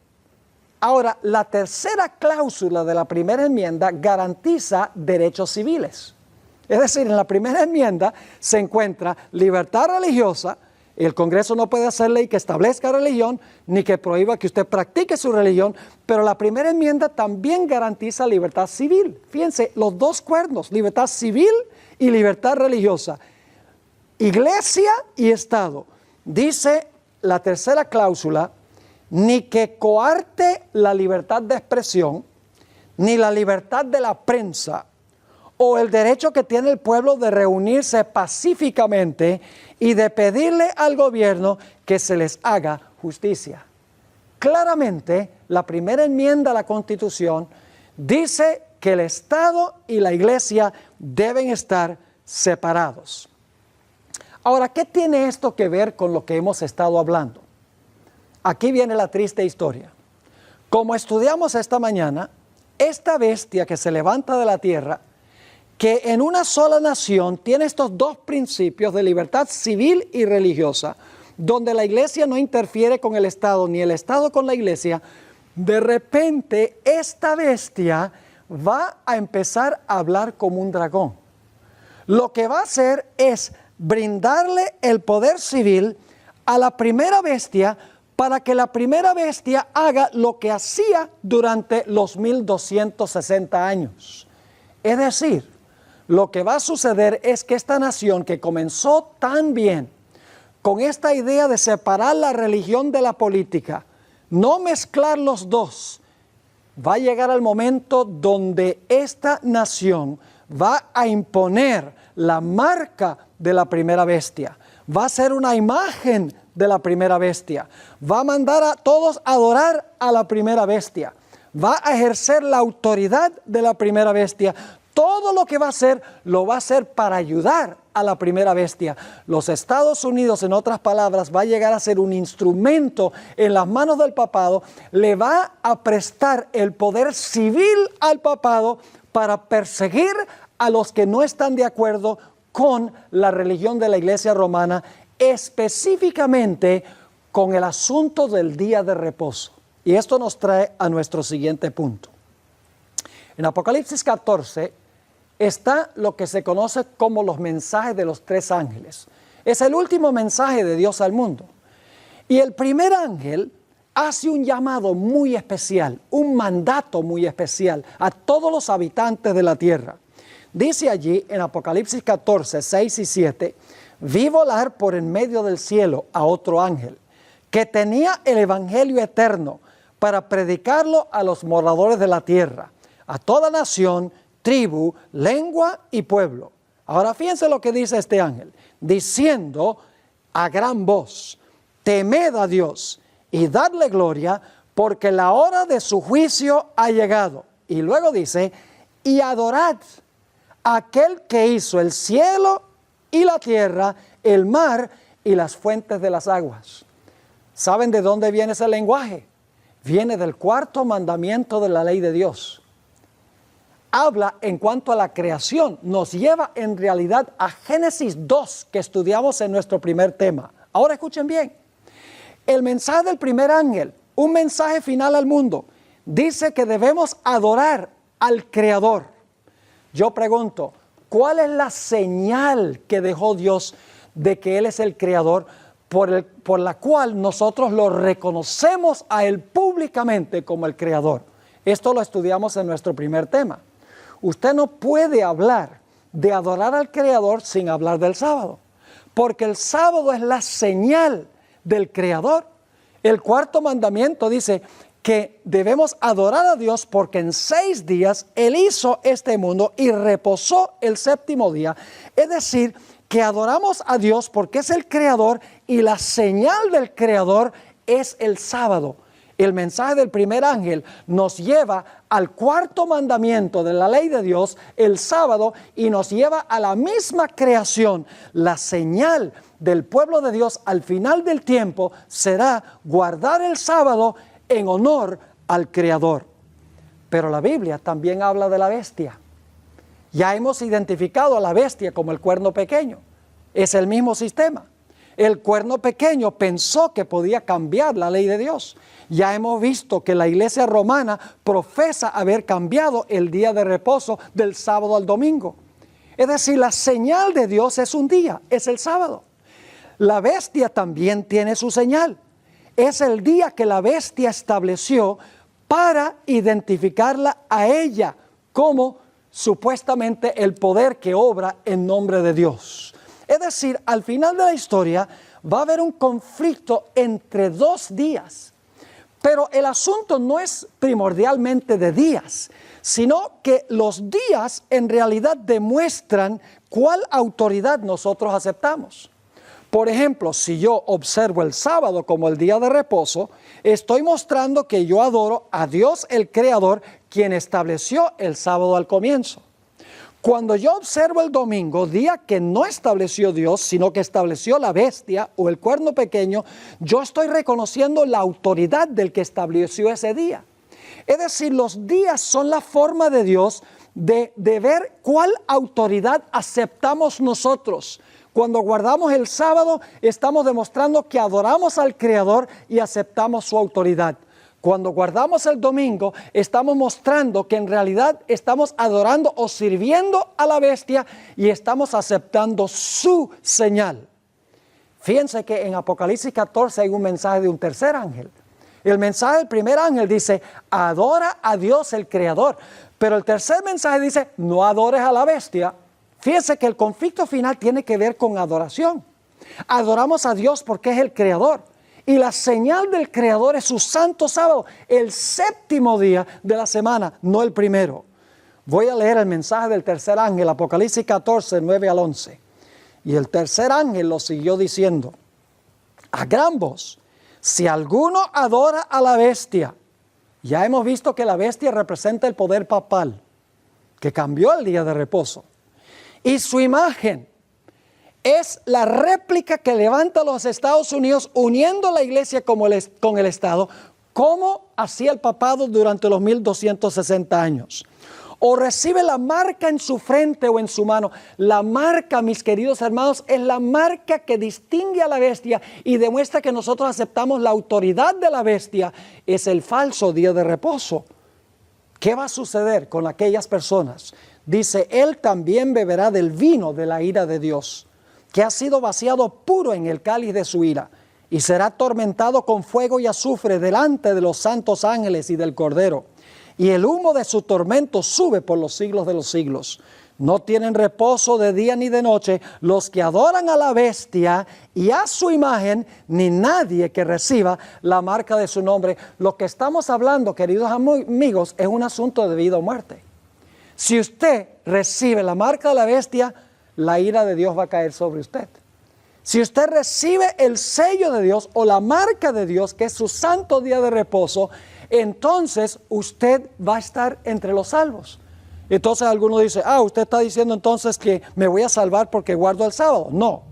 Ahora, la tercera cláusula de la primera enmienda garantiza derechos civiles. Es decir, en la primera enmienda se encuentra libertad religiosa. El Congreso no puede hacer ley que establezca religión ni que prohíba que usted practique su religión, pero la primera enmienda también garantiza libertad civil. Fíjense, los dos cuernos, libertad civil y libertad religiosa. Iglesia y Estado. Dice la tercera cláusula, ni que coarte la libertad de expresión, ni la libertad de la prensa, o el derecho que tiene el pueblo de reunirse pacíficamente y de pedirle al gobierno que se les haga justicia. Claramente, la primera enmienda a la Constitución dice que el Estado y la Iglesia deben estar separados. Ahora, ¿qué tiene esto que ver con lo que hemos estado hablando? Aquí viene la triste historia. Como estudiamos esta mañana, esta bestia que se levanta de la tierra, que en una sola nación tiene estos dos principios de libertad civil y religiosa, donde la iglesia no interfiere con el Estado, ni el Estado con la iglesia, de repente esta bestia va a empezar a hablar como un dragón. Lo que va a hacer es brindarle el poder civil a la primera bestia para que la primera bestia haga lo que hacía durante los 1260 años. Es decir, lo que va a suceder es que esta nación que comenzó tan bien, con esta idea de separar la religión de la política, no mezclar los dos, va a llegar al momento donde esta nación va a imponer la marca de la primera bestia, va a ser una imagen de la primera bestia, va a mandar a todos a adorar a la primera bestia, va a ejercer la autoridad de la primera bestia. Todo lo que va a hacer, lo va a hacer para ayudar a la primera bestia. Los Estados Unidos, en otras palabras, va a llegar a ser un instrumento en las manos del papado, le va a prestar el poder civil al papado para perseguir a los que no están de acuerdo con la religión de la Iglesia romana, específicamente con el asunto del día de reposo. Y esto nos trae a nuestro siguiente punto. En Apocalipsis 14 está lo que se conoce como los mensajes de los tres ángeles. Es el último mensaje de Dios al mundo. Y el primer ángel hace un llamado muy especial, un mandato muy especial a todos los habitantes de la tierra. Dice allí en Apocalipsis 14, 6 y 7, vi volar por en medio del cielo a otro ángel, que tenía el evangelio eterno para predicarlo a los moradores de la tierra, a toda nación, tribu, lengua y pueblo. Ahora fíjense lo que dice este ángel, diciendo a gran voz, temed a Dios y dadle gloria, porque la hora de su juicio ha llegado. Y luego dice, y adorad a aquel que hizo el cielo y la tierra, el mar y las fuentes de las aguas. ¿Saben de dónde viene ese lenguaje? Viene del cuarto mandamiento de la ley de Dios. Habla en cuanto a la creación, nos lleva en realidad a Génesis 2, que estudiamos en nuestro primer tema. Ahora escuchen bien, El mensaje del primer ángel, un mensaje final al mundo, dice que debemos adorar al Creador. Yo pregunto, ¿cuál es la señal que dejó Dios de que Él es el Creador, por la cual nosotros lo reconocemos a Él públicamente como el Creador? Esto lo estudiamos en nuestro primer tema. Usted no puede hablar de adorar al Creador sin hablar del sábado, porque el sábado es la señal del Creador. El cuarto mandamiento dice que debemos adorar a Dios porque en 6 días Él hizo este mundo y reposó el séptimo día. Es decir, que adoramos a Dios porque es el Creador y la señal del Creador es el sábado. El mensaje del primer ángel nos lleva al cuarto mandamiento de la ley de Dios, el sábado, y nos lleva a la misma creación. La señal del pueblo de Dios al final del tiempo será guardar el sábado en honor al Creador. Pero la Biblia también habla de la bestia. Ya hemos identificado a la bestia como el cuerno pequeño. Es el mismo sistema. El cuerno pequeño pensó que podía cambiar la ley de Dios. Ya hemos visto que la iglesia romana profesa haber cambiado el día de reposo del sábado al domingo. Es decir, la señal de Dios es un día, es el sábado. La bestia también tiene su señal. Es el día que la bestia estableció para identificarla a ella como supuestamente el poder que obra en nombre de Dios. Es decir, al final de la historia va a haber un conflicto entre 2 días. Pero el asunto no es primordialmente de días, sino que los días en realidad demuestran cuál autoridad nosotros aceptamos. Por ejemplo, si yo observo el sábado como el día de reposo, estoy mostrando que yo adoro a Dios el Creador, quien estableció el sábado al comienzo. Cuando yo observo el domingo, día que no estableció Dios, sino que estableció la bestia o el cuerno pequeño, yo estoy reconociendo la autoridad del que estableció ese día. Es decir, los días son la forma de Dios de ver cuál autoridad aceptamos nosotros. Cuando guardamos el sábado, estamos demostrando que adoramos al Creador y aceptamos su autoridad. Cuando guardamos el domingo, estamos mostrando que en realidad estamos adorando o sirviendo a la bestia y estamos aceptando su señal. Fíjense que en Apocalipsis 14 hay un mensaje de un tercer ángel. El mensaje del primer ángel dice, adora a Dios el Creador. Pero el tercer mensaje dice, no adores a la bestia. Fíjense que el conflicto final tiene que ver con adoración. Adoramos a Dios porque es el Creador. Y la señal del Creador es su santo sábado, el séptimo día de la semana, no el primero. Voy a leer el mensaje del tercer ángel, Apocalipsis 14, 9 al 11. Y el tercer ángel lo siguió diciendo, a gran voz, si alguno adora a la bestia, ya hemos visto que la bestia representa el poder papal, que cambió el día de reposo, y su imagen es la réplica que levanta los Estados Unidos uniendo la iglesia con el Estado, como hacía el papado durante los 1260 años. O recibe la marca en su frente o en su mano. La marca, mis queridos hermanos, es la marca que distingue a la bestia y demuestra que nosotros aceptamos la autoridad de la bestia. Es el falso día de reposo. ¿Qué va a suceder con aquellas personas? Dice, él también beberá del vino de la ira de Dios, que ha sido vaciado puro en el cáliz de su ira, y será atormentado con fuego y azufre delante de los santos ángeles y del Cordero. Y el humo de su tormento sube por los siglos de los siglos. No tienen reposo de día ni de noche los que adoran a la bestia y a su imagen, ni nadie que reciba la marca de su nombre. Lo que estamos hablando, queridos amigos, es un asunto de vida o muerte. Si usted recibe la marca de la bestia, la ira de Dios va a caer sobre usted. Si usted recibe el sello de Dios o la marca de Dios, que es su santo día de reposo, entonces usted va a estar entre los salvos. Entonces alguno dice, usted está diciendo entonces que me voy a salvar porque guardo el sábado. No,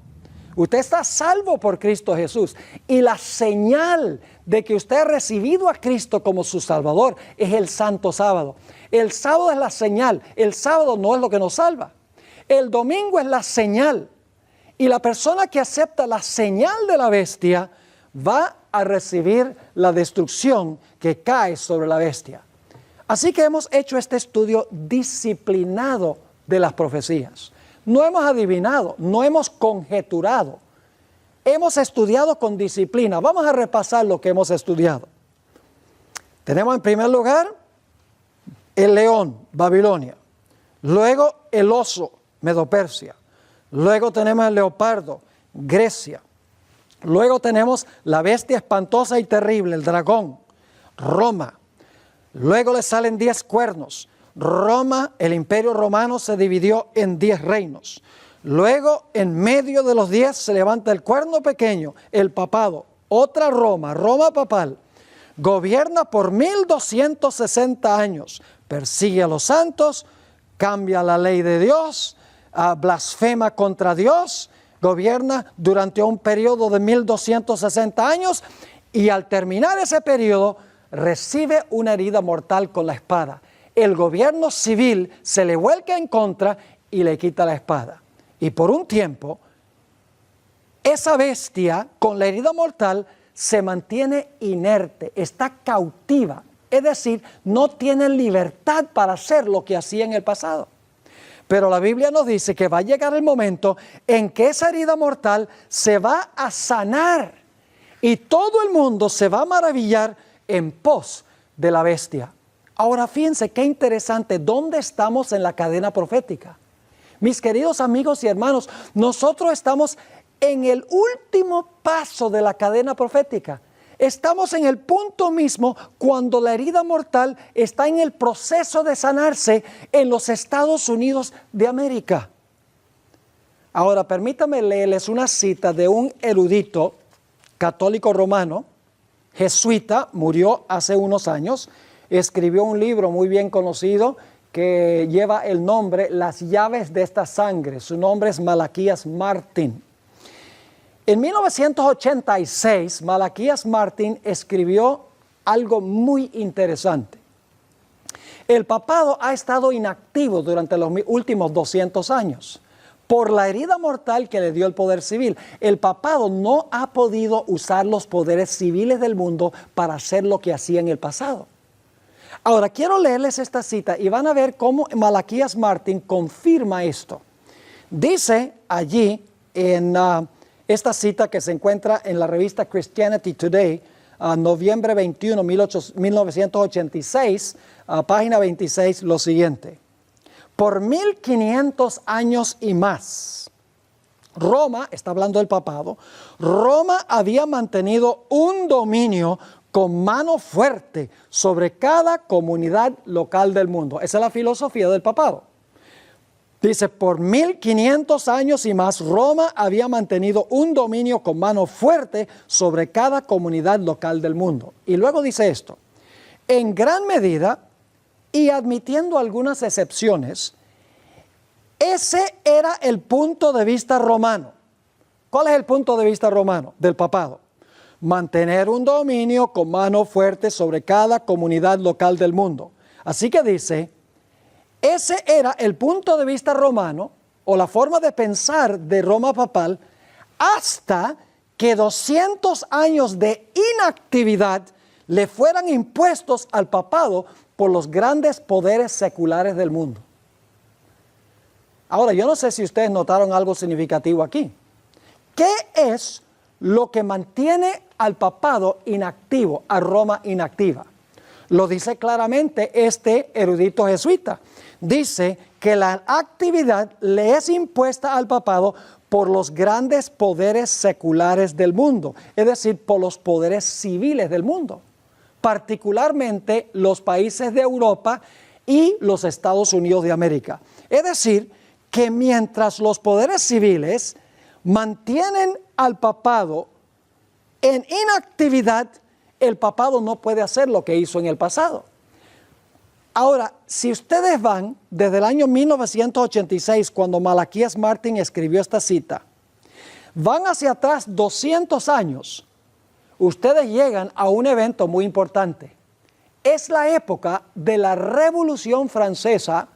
usted está salvo por Cristo Jesús. Y la señal de que usted ha recibido a Cristo como su Salvador es el santo sábado. El sábado es la señal, el sábado no es lo que nos salva. El domingo es la señal, y la persona que acepta la señal de la bestia va a recibir la destrucción que cae sobre la bestia. Así que hemos hecho este estudio disciplinado de las profecías. No hemos adivinado, no hemos conjeturado. Hemos estudiado con disciplina. Vamos a repasar lo que hemos estudiado. Tenemos en primer lugar el león, Babilonia. Luego el oso, Medo-Persia. Luego tenemos el leopardo, Grecia. Luego tenemos la bestia espantosa y terrible, el dragón, Roma. Luego le salen 10 cuernos. Roma, el imperio romano se dividió en 10 reinos. Luego, en medio de los 10 se levanta el cuerno pequeño, el papado, otra Roma, Roma papal. Gobierna por 1260 años, persigue a los santos, cambia la ley de Dios, blasfema contra Dios, gobierna durante un periodo de 1260 años y al terminar ese periodo recibe una herida mortal con la espada. El gobierno civil se le vuelca en contra y le quita la espada. Y por un tiempo, esa bestia con la herida mortal se mantiene inerte, está cautiva. Es decir, no tiene libertad para hacer lo que hacía en el pasado. Pero la Biblia nos dice que va a llegar el momento en que esa herida mortal se va a sanar. Y todo el mundo se va a maravillar en pos de la bestia. Ahora fíjense qué interesante, ¿dónde estamos en la cadena profética? Mis queridos amigos y hermanos, nosotros estamos en el último paso de la cadena profética. Estamos en el punto mismo cuando la herida mortal está en el proceso de sanarse en los Estados Unidos de América. Ahora, permítame leerles una cita de un erudito católico romano, jesuita, murió hace unos años, escribió un libro muy bien conocido que lleva el nombre Las llaves de esta sangre. Su nombre es Malaquías Martín. En 1986, Malaquías Martín escribió algo muy interesante. El papado ha estado inactivo durante los últimos 200 años por la herida mortal que le dio el poder civil. El papado no ha podido usar los poderes civiles del mundo para hacer lo que hacía en el pasado. Ahora, quiero leerles esta cita y van a ver cómo Malaquías Martín confirma esto. Dice allí en esta cita que se encuentra en la revista Christianity Today, noviembre 21, 1986, página 26, lo siguiente. Por 1500 años y más, Roma, está hablando del papado, Roma había mantenido un dominio con mano fuerte sobre cada comunidad local del mundo. Esa es la filosofía del papado. Dice, por 1500 años y más, Roma había mantenido un dominio con mano fuerte sobre cada comunidad local del mundo. Y luego dice esto, en gran medida, y admitiendo algunas excepciones, ese era el punto de vista romano. ¿Cuál es el punto de vista romano del papado? Mantener un dominio con mano fuerte sobre cada comunidad local del mundo. Así que dice, ese era el punto de vista romano o la forma de pensar de Roma papal hasta que 200 años de inactividad le fueran impuestos al papado por los grandes poderes seculares del mundo. Ahora, yo no sé si ustedes notaron algo significativo aquí. ¿Qué es lo que mantiene al papado inactivo, a Roma inactiva? Lo dice claramente este erudito jesuita. Dice que la actividad le es impuesta al papado por los grandes poderes seculares del mundo, es decir, por los poderes civiles del mundo, particularmente los países de Europa y los Estados Unidos de América. Es decir, que mientras los poderes civiles mantienen al papado en inactividad, el papado no puede hacer lo que hizo en el pasado. Ahora, si ustedes van desde el año 1986, cuando Malaquías Martín escribió esta cita, van hacia atrás 200 años, ustedes llegan a un evento muy importante. Es la época de la Revolución Francesa,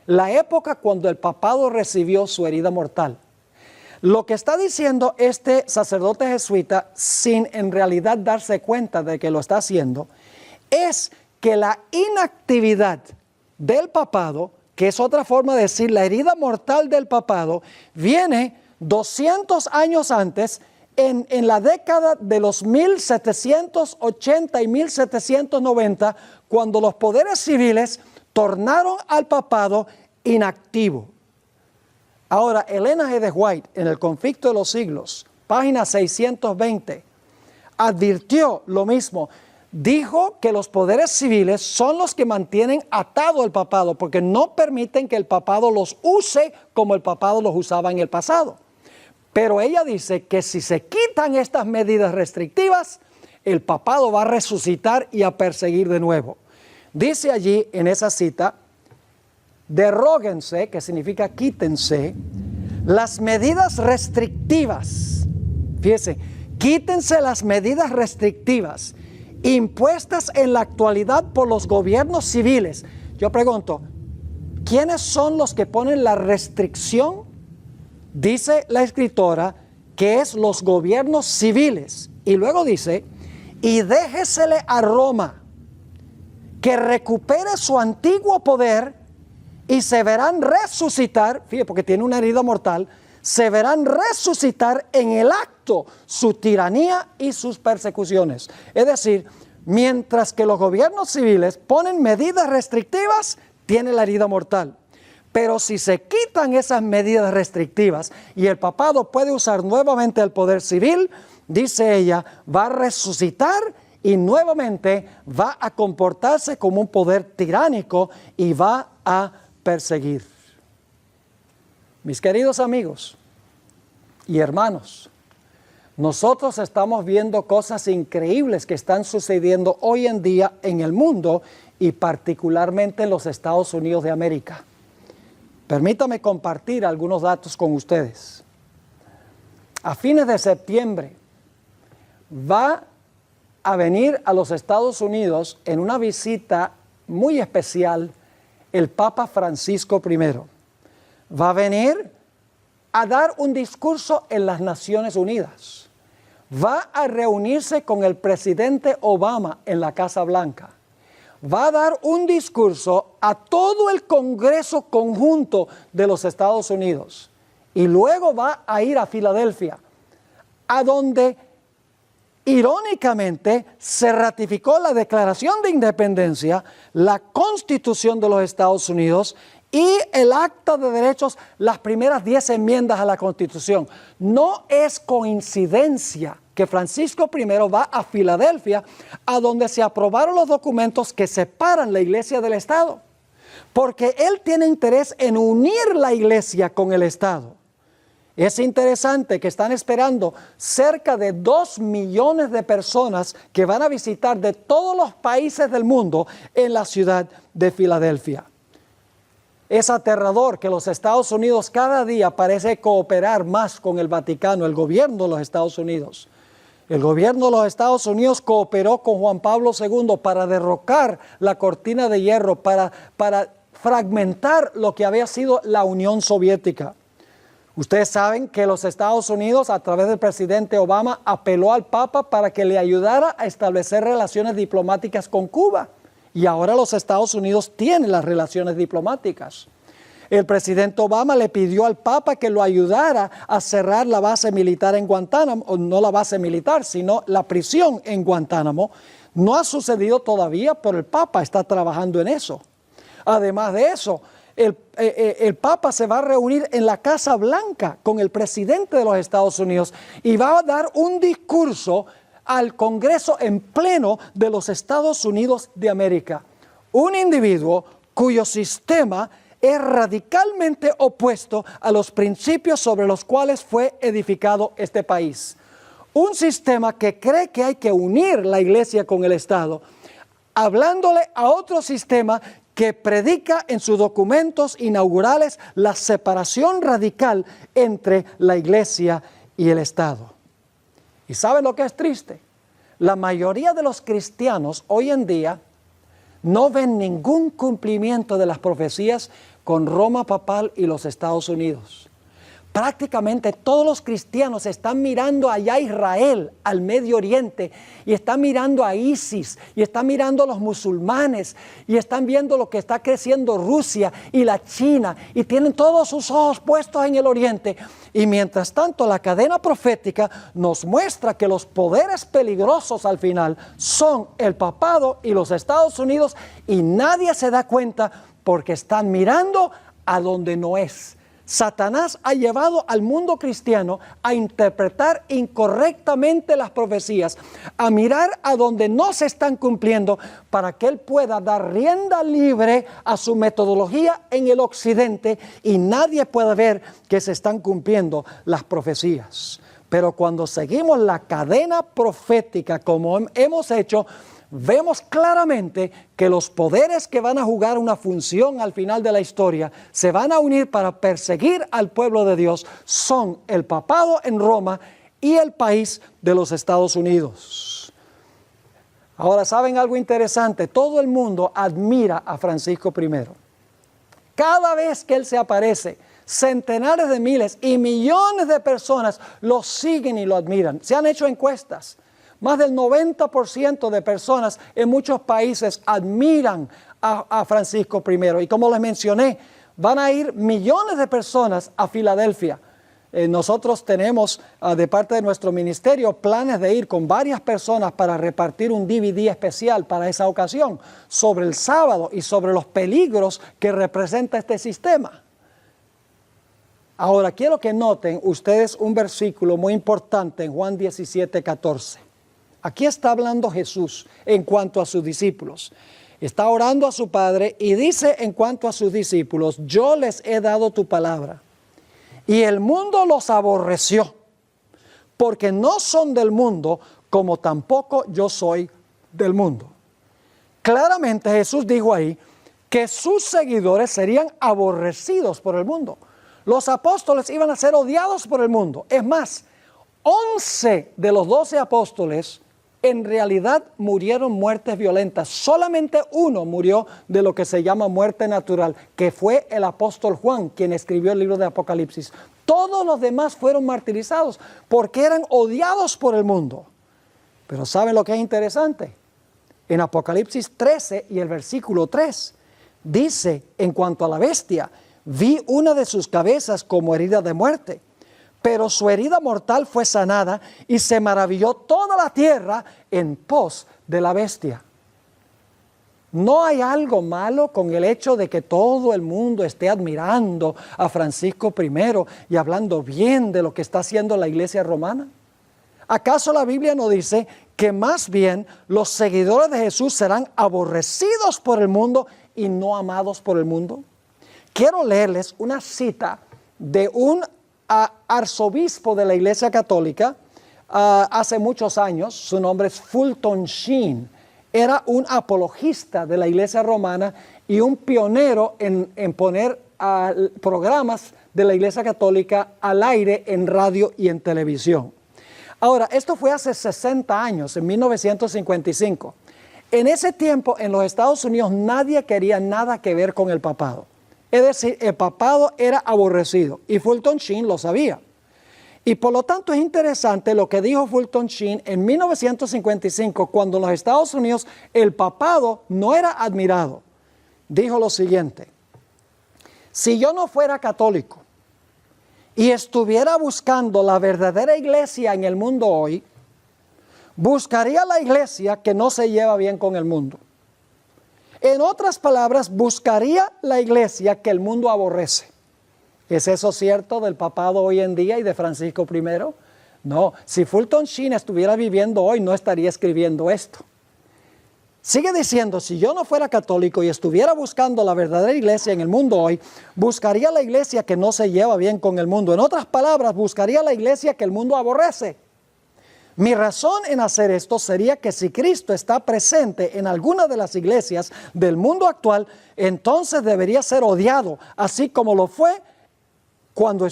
la época cuando el papado recibió su herida mortal. Lo que está diciendo este sacerdote jesuita, sin en realidad darse cuenta de que lo está haciendo, es que la inactividad del papado, que es otra forma de decir la herida mortal del papado, viene 200 años antes, en la década de los 1780 y 1790, cuando los poderes civiles tornaron al papado inactivo. Ahora, Elena G. de White, en El conflicto de los siglos, página 620, advirtió lo mismo. Dijo que los poderes civiles son los que mantienen atado el papado, porque no permiten que el papado los use como el papado los usaba en el pasado. Pero ella dice que si se quitan estas medidas restrictivas, el papado va a resucitar y a perseguir de nuevo. Dice allí en esa cita, derróguense, que significa quítense, las medidas restrictivas. Fíjense, quítense las medidas restrictivas impuestas en la actualidad por los gobiernos civiles. Yo pregunto, ¿quiénes son los que ponen la restricción? Dice la escritora que es los gobiernos civiles. Y luego dice, y déjesele a Roma que recupere su antiguo poder y se verán resucitar, fíjate, porque tiene una herida mortal, se verán resucitar en el acto su tiranía y sus persecuciones. Es decir, mientras que los gobiernos civiles ponen medidas restrictivas, tiene la herida mortal. Pero si se quitan esas medidas restrictivas y el papado puede usar nuevamente el poder civil, dice ella, va a resucitar y nuevamente va a comportarse como un poder tiránico y va a perseguir. Mis queridos amigos y hermanos, nosotros estamos viendo cosas increíbles que están sucediendo hoy en día en el mundo y particularmente en los Estados Unidos de América. Permítame compartir algunos datos con ustedes. A fines de septiembre va a venir a los Estados Unidos en una visita muy especial el Papa Francisco I. Va a venir a dar un discurso en las Naciones Unidas. Va a reunirse con el presidente Obama en la Casa Blanca. Va a dar un discurso a todo el Congreso conjunto de los Estados Unidos. Y luego va a ir a Filadelfia, a donde irónicamente se ratificó la Declaración de Independencia, la Constitución de los Estados Unidos y el Acta de Derechos, las primeras 10 enmiendas a la Constitución. No es coincidencia que Francisco I va a Filadelfia, a donde se aprobaron los documentos que separan la Iglesia del Estado, porque él tiene interés en unir la Iglesia con el Estado. Es interesante que están esperando cerca de 2 millones de personas que van a visitar de todos los países del mundo en la ciudad de Filadelfia. Es aterrador que los Estados Unidos cada día parece cooperar más con el Vaticano, el gobierno de los Estados Unidos. El gobierno de los Estados Unidos cooperó con Juan Pablo II para derrocar la cortina de hierro, para fragmentar lo que había sido la Unión Soviética. Ustedes saben que los Estados Unidos, a través del presidente Obama, apeló al Papa para que le ayudara a establecer relaciones diplomáticas con Cuba. Y ahora los Estados Unidos tienen las relaciones diplomáticas. El presidente Obama le pidió al Papa que lo ayudara a cerrar la base militar en Guantánamo, o no la base militar, sino la prisión en Guantánamo. No ha sucedido todavía, pero el Papa está trabajando en eso. Además de eso, el Papa se va a reunir en la Casa Blanca con el presidente de los Estados Unidos y va a dar un discurso al Congreso en pleno de los Estados Unidos de América. Un individuo cuyo sistema es radicalmente opuesto a los principios sobre los cuales fue edificado este país. Un sistema que cree que hay que unir la Iglesia con el Estado, hablándole a otro sistema que predica en sus documentos inaugurales la separación radical entre la Iglesia y el Estado. ¿Y sabe lo que es triste? La mayoría de los cristianos hoy en día no ven ningún cumplimiento de las profecías con Roma papal y los Estados Unidos. Prácticamente todos los cristianos están mirando allá a Israel, al Medio Oriente, y están mirando a ISIS, y están mirando a los musulmanes, y están viendo lo que está creciendo Rusia y la China, y tienen todos sus ojos puestos en el Oriente. Y mientras tanto, la cadena profética nos muestra que los poderes peligrosos al final son el papado y los Estados Unidos, y nadie se da cuenta porque están mirando a donde no es. Satanás ha llevado al mundo cristiano a interpretar incorrectamente las profecías, a mirar a donde no se están cumpliendo para que él pueda dar rienda libre a su metodología en el occidente y nadie pueda ver que se están cumpliendo las profecías. Pero cuando seguimos la cadena profética como hemos hecho, vemos claramente que los poderes que van a jugar una función al final de la historia se van a unir para perseguir al pueblo de Dios. Son el papado en Roma y el país de los Estados Unidos. Ahora, ¿saben algo interesante? Todo el mundo admira a Francisco I. Cada vez que él se aparece, centenares de miles y millones de personas lo siguen y lo admiran. Se han hecho encuestas. Más del 90% de personas en muchos países admiran a Francisco I. Y como les mencioné, van a ir millones de personas a Filadelfia. Nosotros tenemos de parte de nuestro ministerio planes de ir con varias personas para repartir un DVD especial para esa ocasión sobre el sábado y sobre los peligros que representa este sistema. Ahora, quiero que noten ustedes un versículo muy importante en Juan 17:14. Aquí está hablando Jesús en cuanto a sus discípulos. Está orando a su Padre y dice en cuanto a sus discípulos: yo les he dado tu palabra y el mundo los aborreció, porque no son del mundo, como tampoco yo soy del mundo. Claramente Jesús dijo ahí que sus seguidores serían aborrecidos por el mundo. Los apóstoles iban a ser odiados por el mundo. Es más, 11 de los 12 apóstoles en realidad murieron muertes violentas. Solamente uno murió de lo que se llama muerte natural, que fue el apóstol Juan, quien escribió el libro de Apocalipsis. Todos los demás fueron martirizados porque eran odiados por el mundo. Pero ¿saben lo que es interesante? En Apocalipsis 13 y el versículo 3 dice, en cuanto a la bestia, vi una de sus cabezas como herida de muerte, pero su herida mortal fue sanada y se maravilló toda la tierra en pos de la bestia. No hay algo malo con el hecho de que todo el mundo esté admirando a Francisco I y hablando bien de lo que está haciendo la iglesia romana. ¿Acaso la Biblia no dice que más bien los seguidores de Jesús serán aborrecidos por el mundo y no amados por el mundo? Quiero leerles una cita de un arzobispo de la Iglesia Católica hace muchos años. Su nombre es Fulton Sheen. Era un apologista de la Iglesia romana y un pionero en poner programas de la Iglesia Católica al aire en radio y en televisión. Ahora, esto fue hace 60 años, en 1955. En ese tiempo, en los Estados Unidos, nadie quería nada que ver con el papado. Es decir, el papado era aborrecido y Fulton Sheen lo sabía. Y por lo tanto es interesante lo que dijo Fulton Sheen en 1955, cuando en los Estados Unidos el papado no era admirado. Dijo lo siguiente: si yo no fuera católico y estuviera buscando la verdadera iglesia en el mundo hoy, buscaría la iglesia que no se lleva bien con el mundo. En otras palabras, buscaría la iglesia que el mundo aborrece. ¿Es eso cierto del papado hoy en día y de Francisco I? No, si Fulton Sheen estuviera viviendo hoy, no estaría escribiendo esto. Sigue diciendo, si yo no fuera católico y estuviera buscando la verdadera iglesia en el mundo hoy, buscaría la iglesia que no se lleva bien con el mundo. En otras palabras, buscaría la iglesia que el mundo aborrece. Mi razón en hacer esto sería que si Cristo está presente en alguna de las iglesias del mundo actual, entonces debería ser odiado, así como lo fue cuando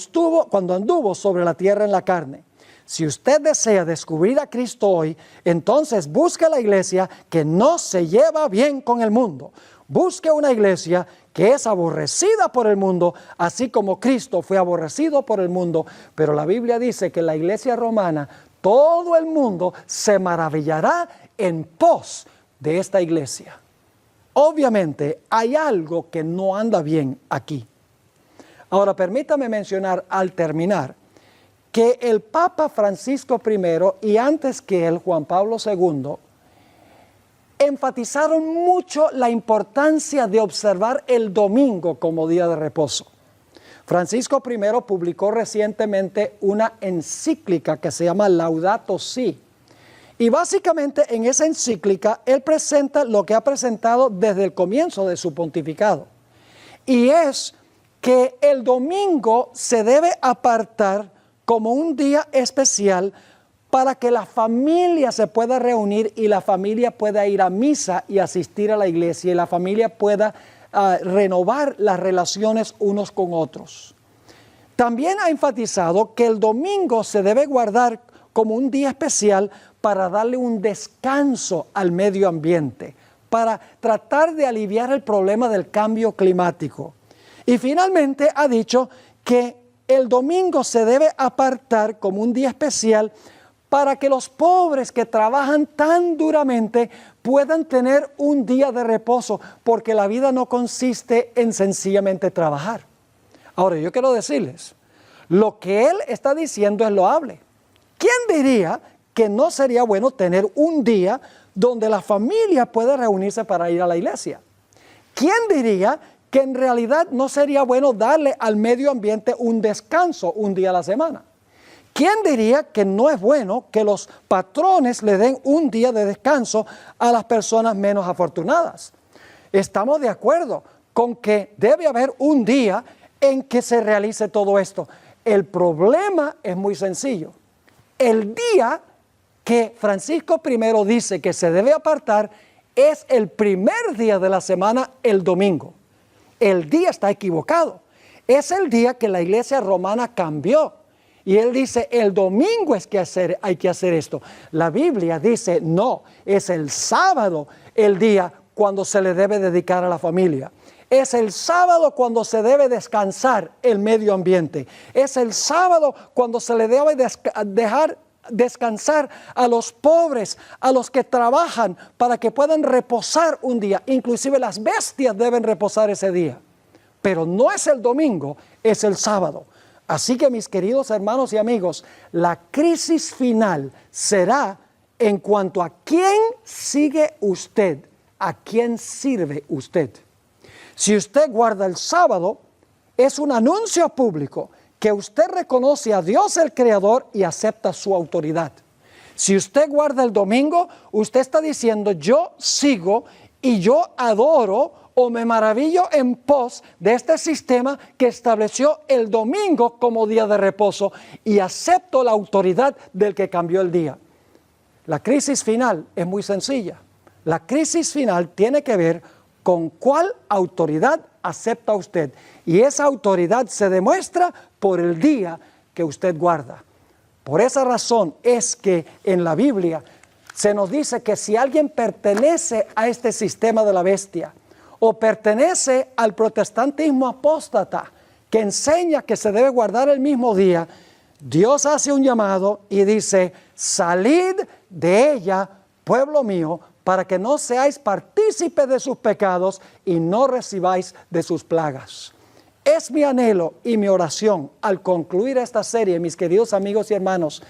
anduvo sobre la tierra en la carne. Si usted desea descubrir a Cristo hoy, entonces busque la iglesia que no se lleva bien con el mundo. Busque una iglesia que es aborrecida por el mundo, así como Cristo fue aborrecido por el mundo. Pero la Biblia dice que la iglesia romana, todo el mundo se maravillará en pos de esta iglesia. Obviamente hay algo que no anda bien aquí. Ahora permítame mencionar al terminar que el Papa Francisco I y antes que él Juan Pablo II enfatizaron mucho la importancia de observar el domingo como día de reposo. Francisco I publicó recientemente una encíclica que se llama Laudato Si. Y básicamente en esa encíclica él presenta lo que ha presentado desde el comienzo de su pontificado. Y es que el domingo se debe apartar como un día especial para que la familia se pueda reunir y la familia pueda ir a misa y asistir a la iglesia y la familia pueda renovar las relaciones unos con otros. También ha enfatizado que el domingo se debe guardar como un día especial para darle un descanso al medio ambiente, para tratar de aliviar el problema del cambio climático. Y finalmente ha dicho que el domingo se debe apartar como un día especial para que los pobres que trabajan tan duramente puedan tener un día de reposo, porque la vida no consiste en sencillamente trabajar. Ahora, yo quiero decirles, lo que él está diciendo es loable. ¿Quién diría que no sería bueno tener un día donde la familia pueda reunirse para ir a la iglesia? ¿Quién diría que en realidad no sería bueno darle al medio ambiente un descanso un día a la semana? ¿Quién diría que no es bueno que los patrones le den un día de descanso a las personas menos afortunadas? Estamos de acuerdo con que debe haber un día en que se realice todo esto. El problema es muy sencillo. El día que Francisco I dice que se debe apartar es el primer día de la semana, el domingo. El día está equivocado. Es el día que la iglesia romana cambió. Y él dice, el domingo es que hay que hacer esto. La Biblia dice, no, es el sábado el día cuando se le debe dedicar a la familia. Es el sábado cuando se debe descansar el medio ambiente. Es el sábado cuando se le debe dejar descansar a los pobres, a los que trabajan para que puedan reposar un día. Inclusive las bestias deben reposar ese día. Pero no es el domingo, es el sábado. Así que mis queridos hermanos y amigos, la crisis final será en cuanto a quién sigue usted, a quién sirve usted. Si usted guarda el sábado, es un anuncio público que usted reconoce a Dios el Creador y acepta su autoridad. Si usted guarda el domingo, usted está diciendo, yo sigo y yo adoro o me maravillo en pos de este sistema que estableció el domingo como día de reposo y acepto la autoridad del que cambió el día. La crisis final es muy sencilla. La crisis final tiene que ver con cuál autoridad acepta usted. Y esa autoridad se demuestra por el día que usted guarda. Por esa razón es que en la Biblia se nos dice que si alguien pertenece a este sistema de la bestia o pertenece al protestantismo apóstata que enseña que se debe guardar el mismo día, Dios hace un llamado y dice, salid de ella, pueblo mío, para que no seáis partícipes de sus pecados y no recibáis de sus plagas. Es mi anhelo y mi oración al concluir esta serie, mis queridos amigos y hermanos,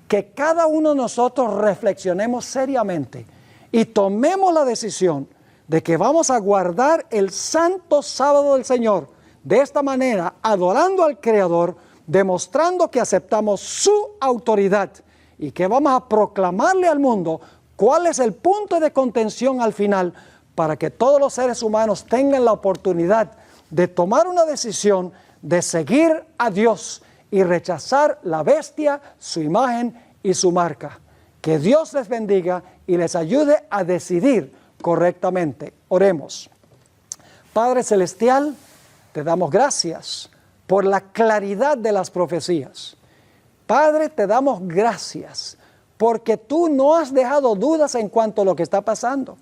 que cada uno de nosotros reflexionemos seriamente y tomemos la decisión de que vamos a guardar el santo sábado del Señor de esta manera, adorando al Creador, demostrando que aceptamos su autoridad y que vamos a proclamarle al mundo cuál es el punto de contención al final para que todos los seres humanos tengan la oportunidad de tomar una decisión de seguir a Dios y rechazar la bestia, su imagen y su marca. Que Dios les bendiga y les ayude a decidir correctamente. Oremos. Padre Celestial, te damos gracias por la claridad de las profecías. Padre, te damos gracias porque tú no has dejado dudas en cuanto a lo que está pasando.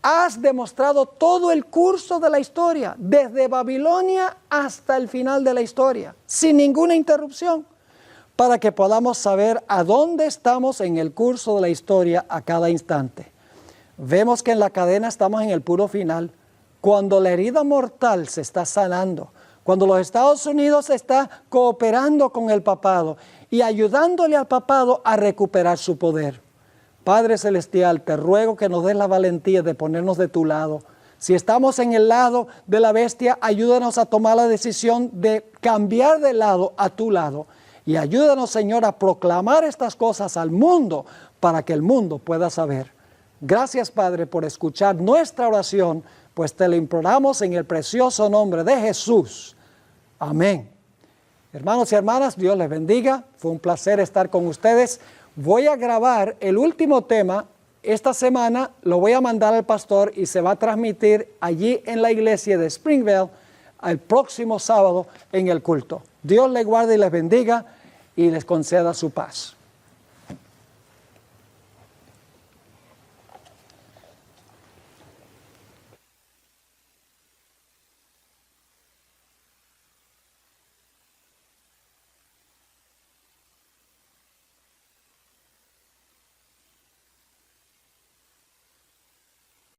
Has demostrado todo el curso de la historia, desde Babilonia hasta el final de la historia, sin ninguna interrupción, para que podamos saber a dónde estamos en el curso de la historia a cada instante. Vemos que en la cadena estamos en el puro final, cuando la herida mortal se está sanando, cuando los Estados Unidos está cooperando con el papado y ayudándole al papado a recuperar su poder. Padre Celestial, te ruego que nos des la valentía de ponernos de tu lado. Si estamos en el lado de la bestia, ayúdanos a tomar la decisión de cambiar de lado a tu lado. Y ayúdanos, Señor, a proclamar estas cosas al mundo para que el mundo pueda saber. Gracias, Padre, por escuchar nuestra oración, pues te lo imploramos en el precioso nombre de Jesús. Amén. Hermanos y hermanas, Dios les bendiga. Fue un placer estar con ustedes. Voy a grabar el último tema esta semana, lo voy a mandar al pastor y se va a transmitir allí en la iglesia de Springville el próximo sábado en el culto. Dios les guarde y les bendiga y les conceda su paz.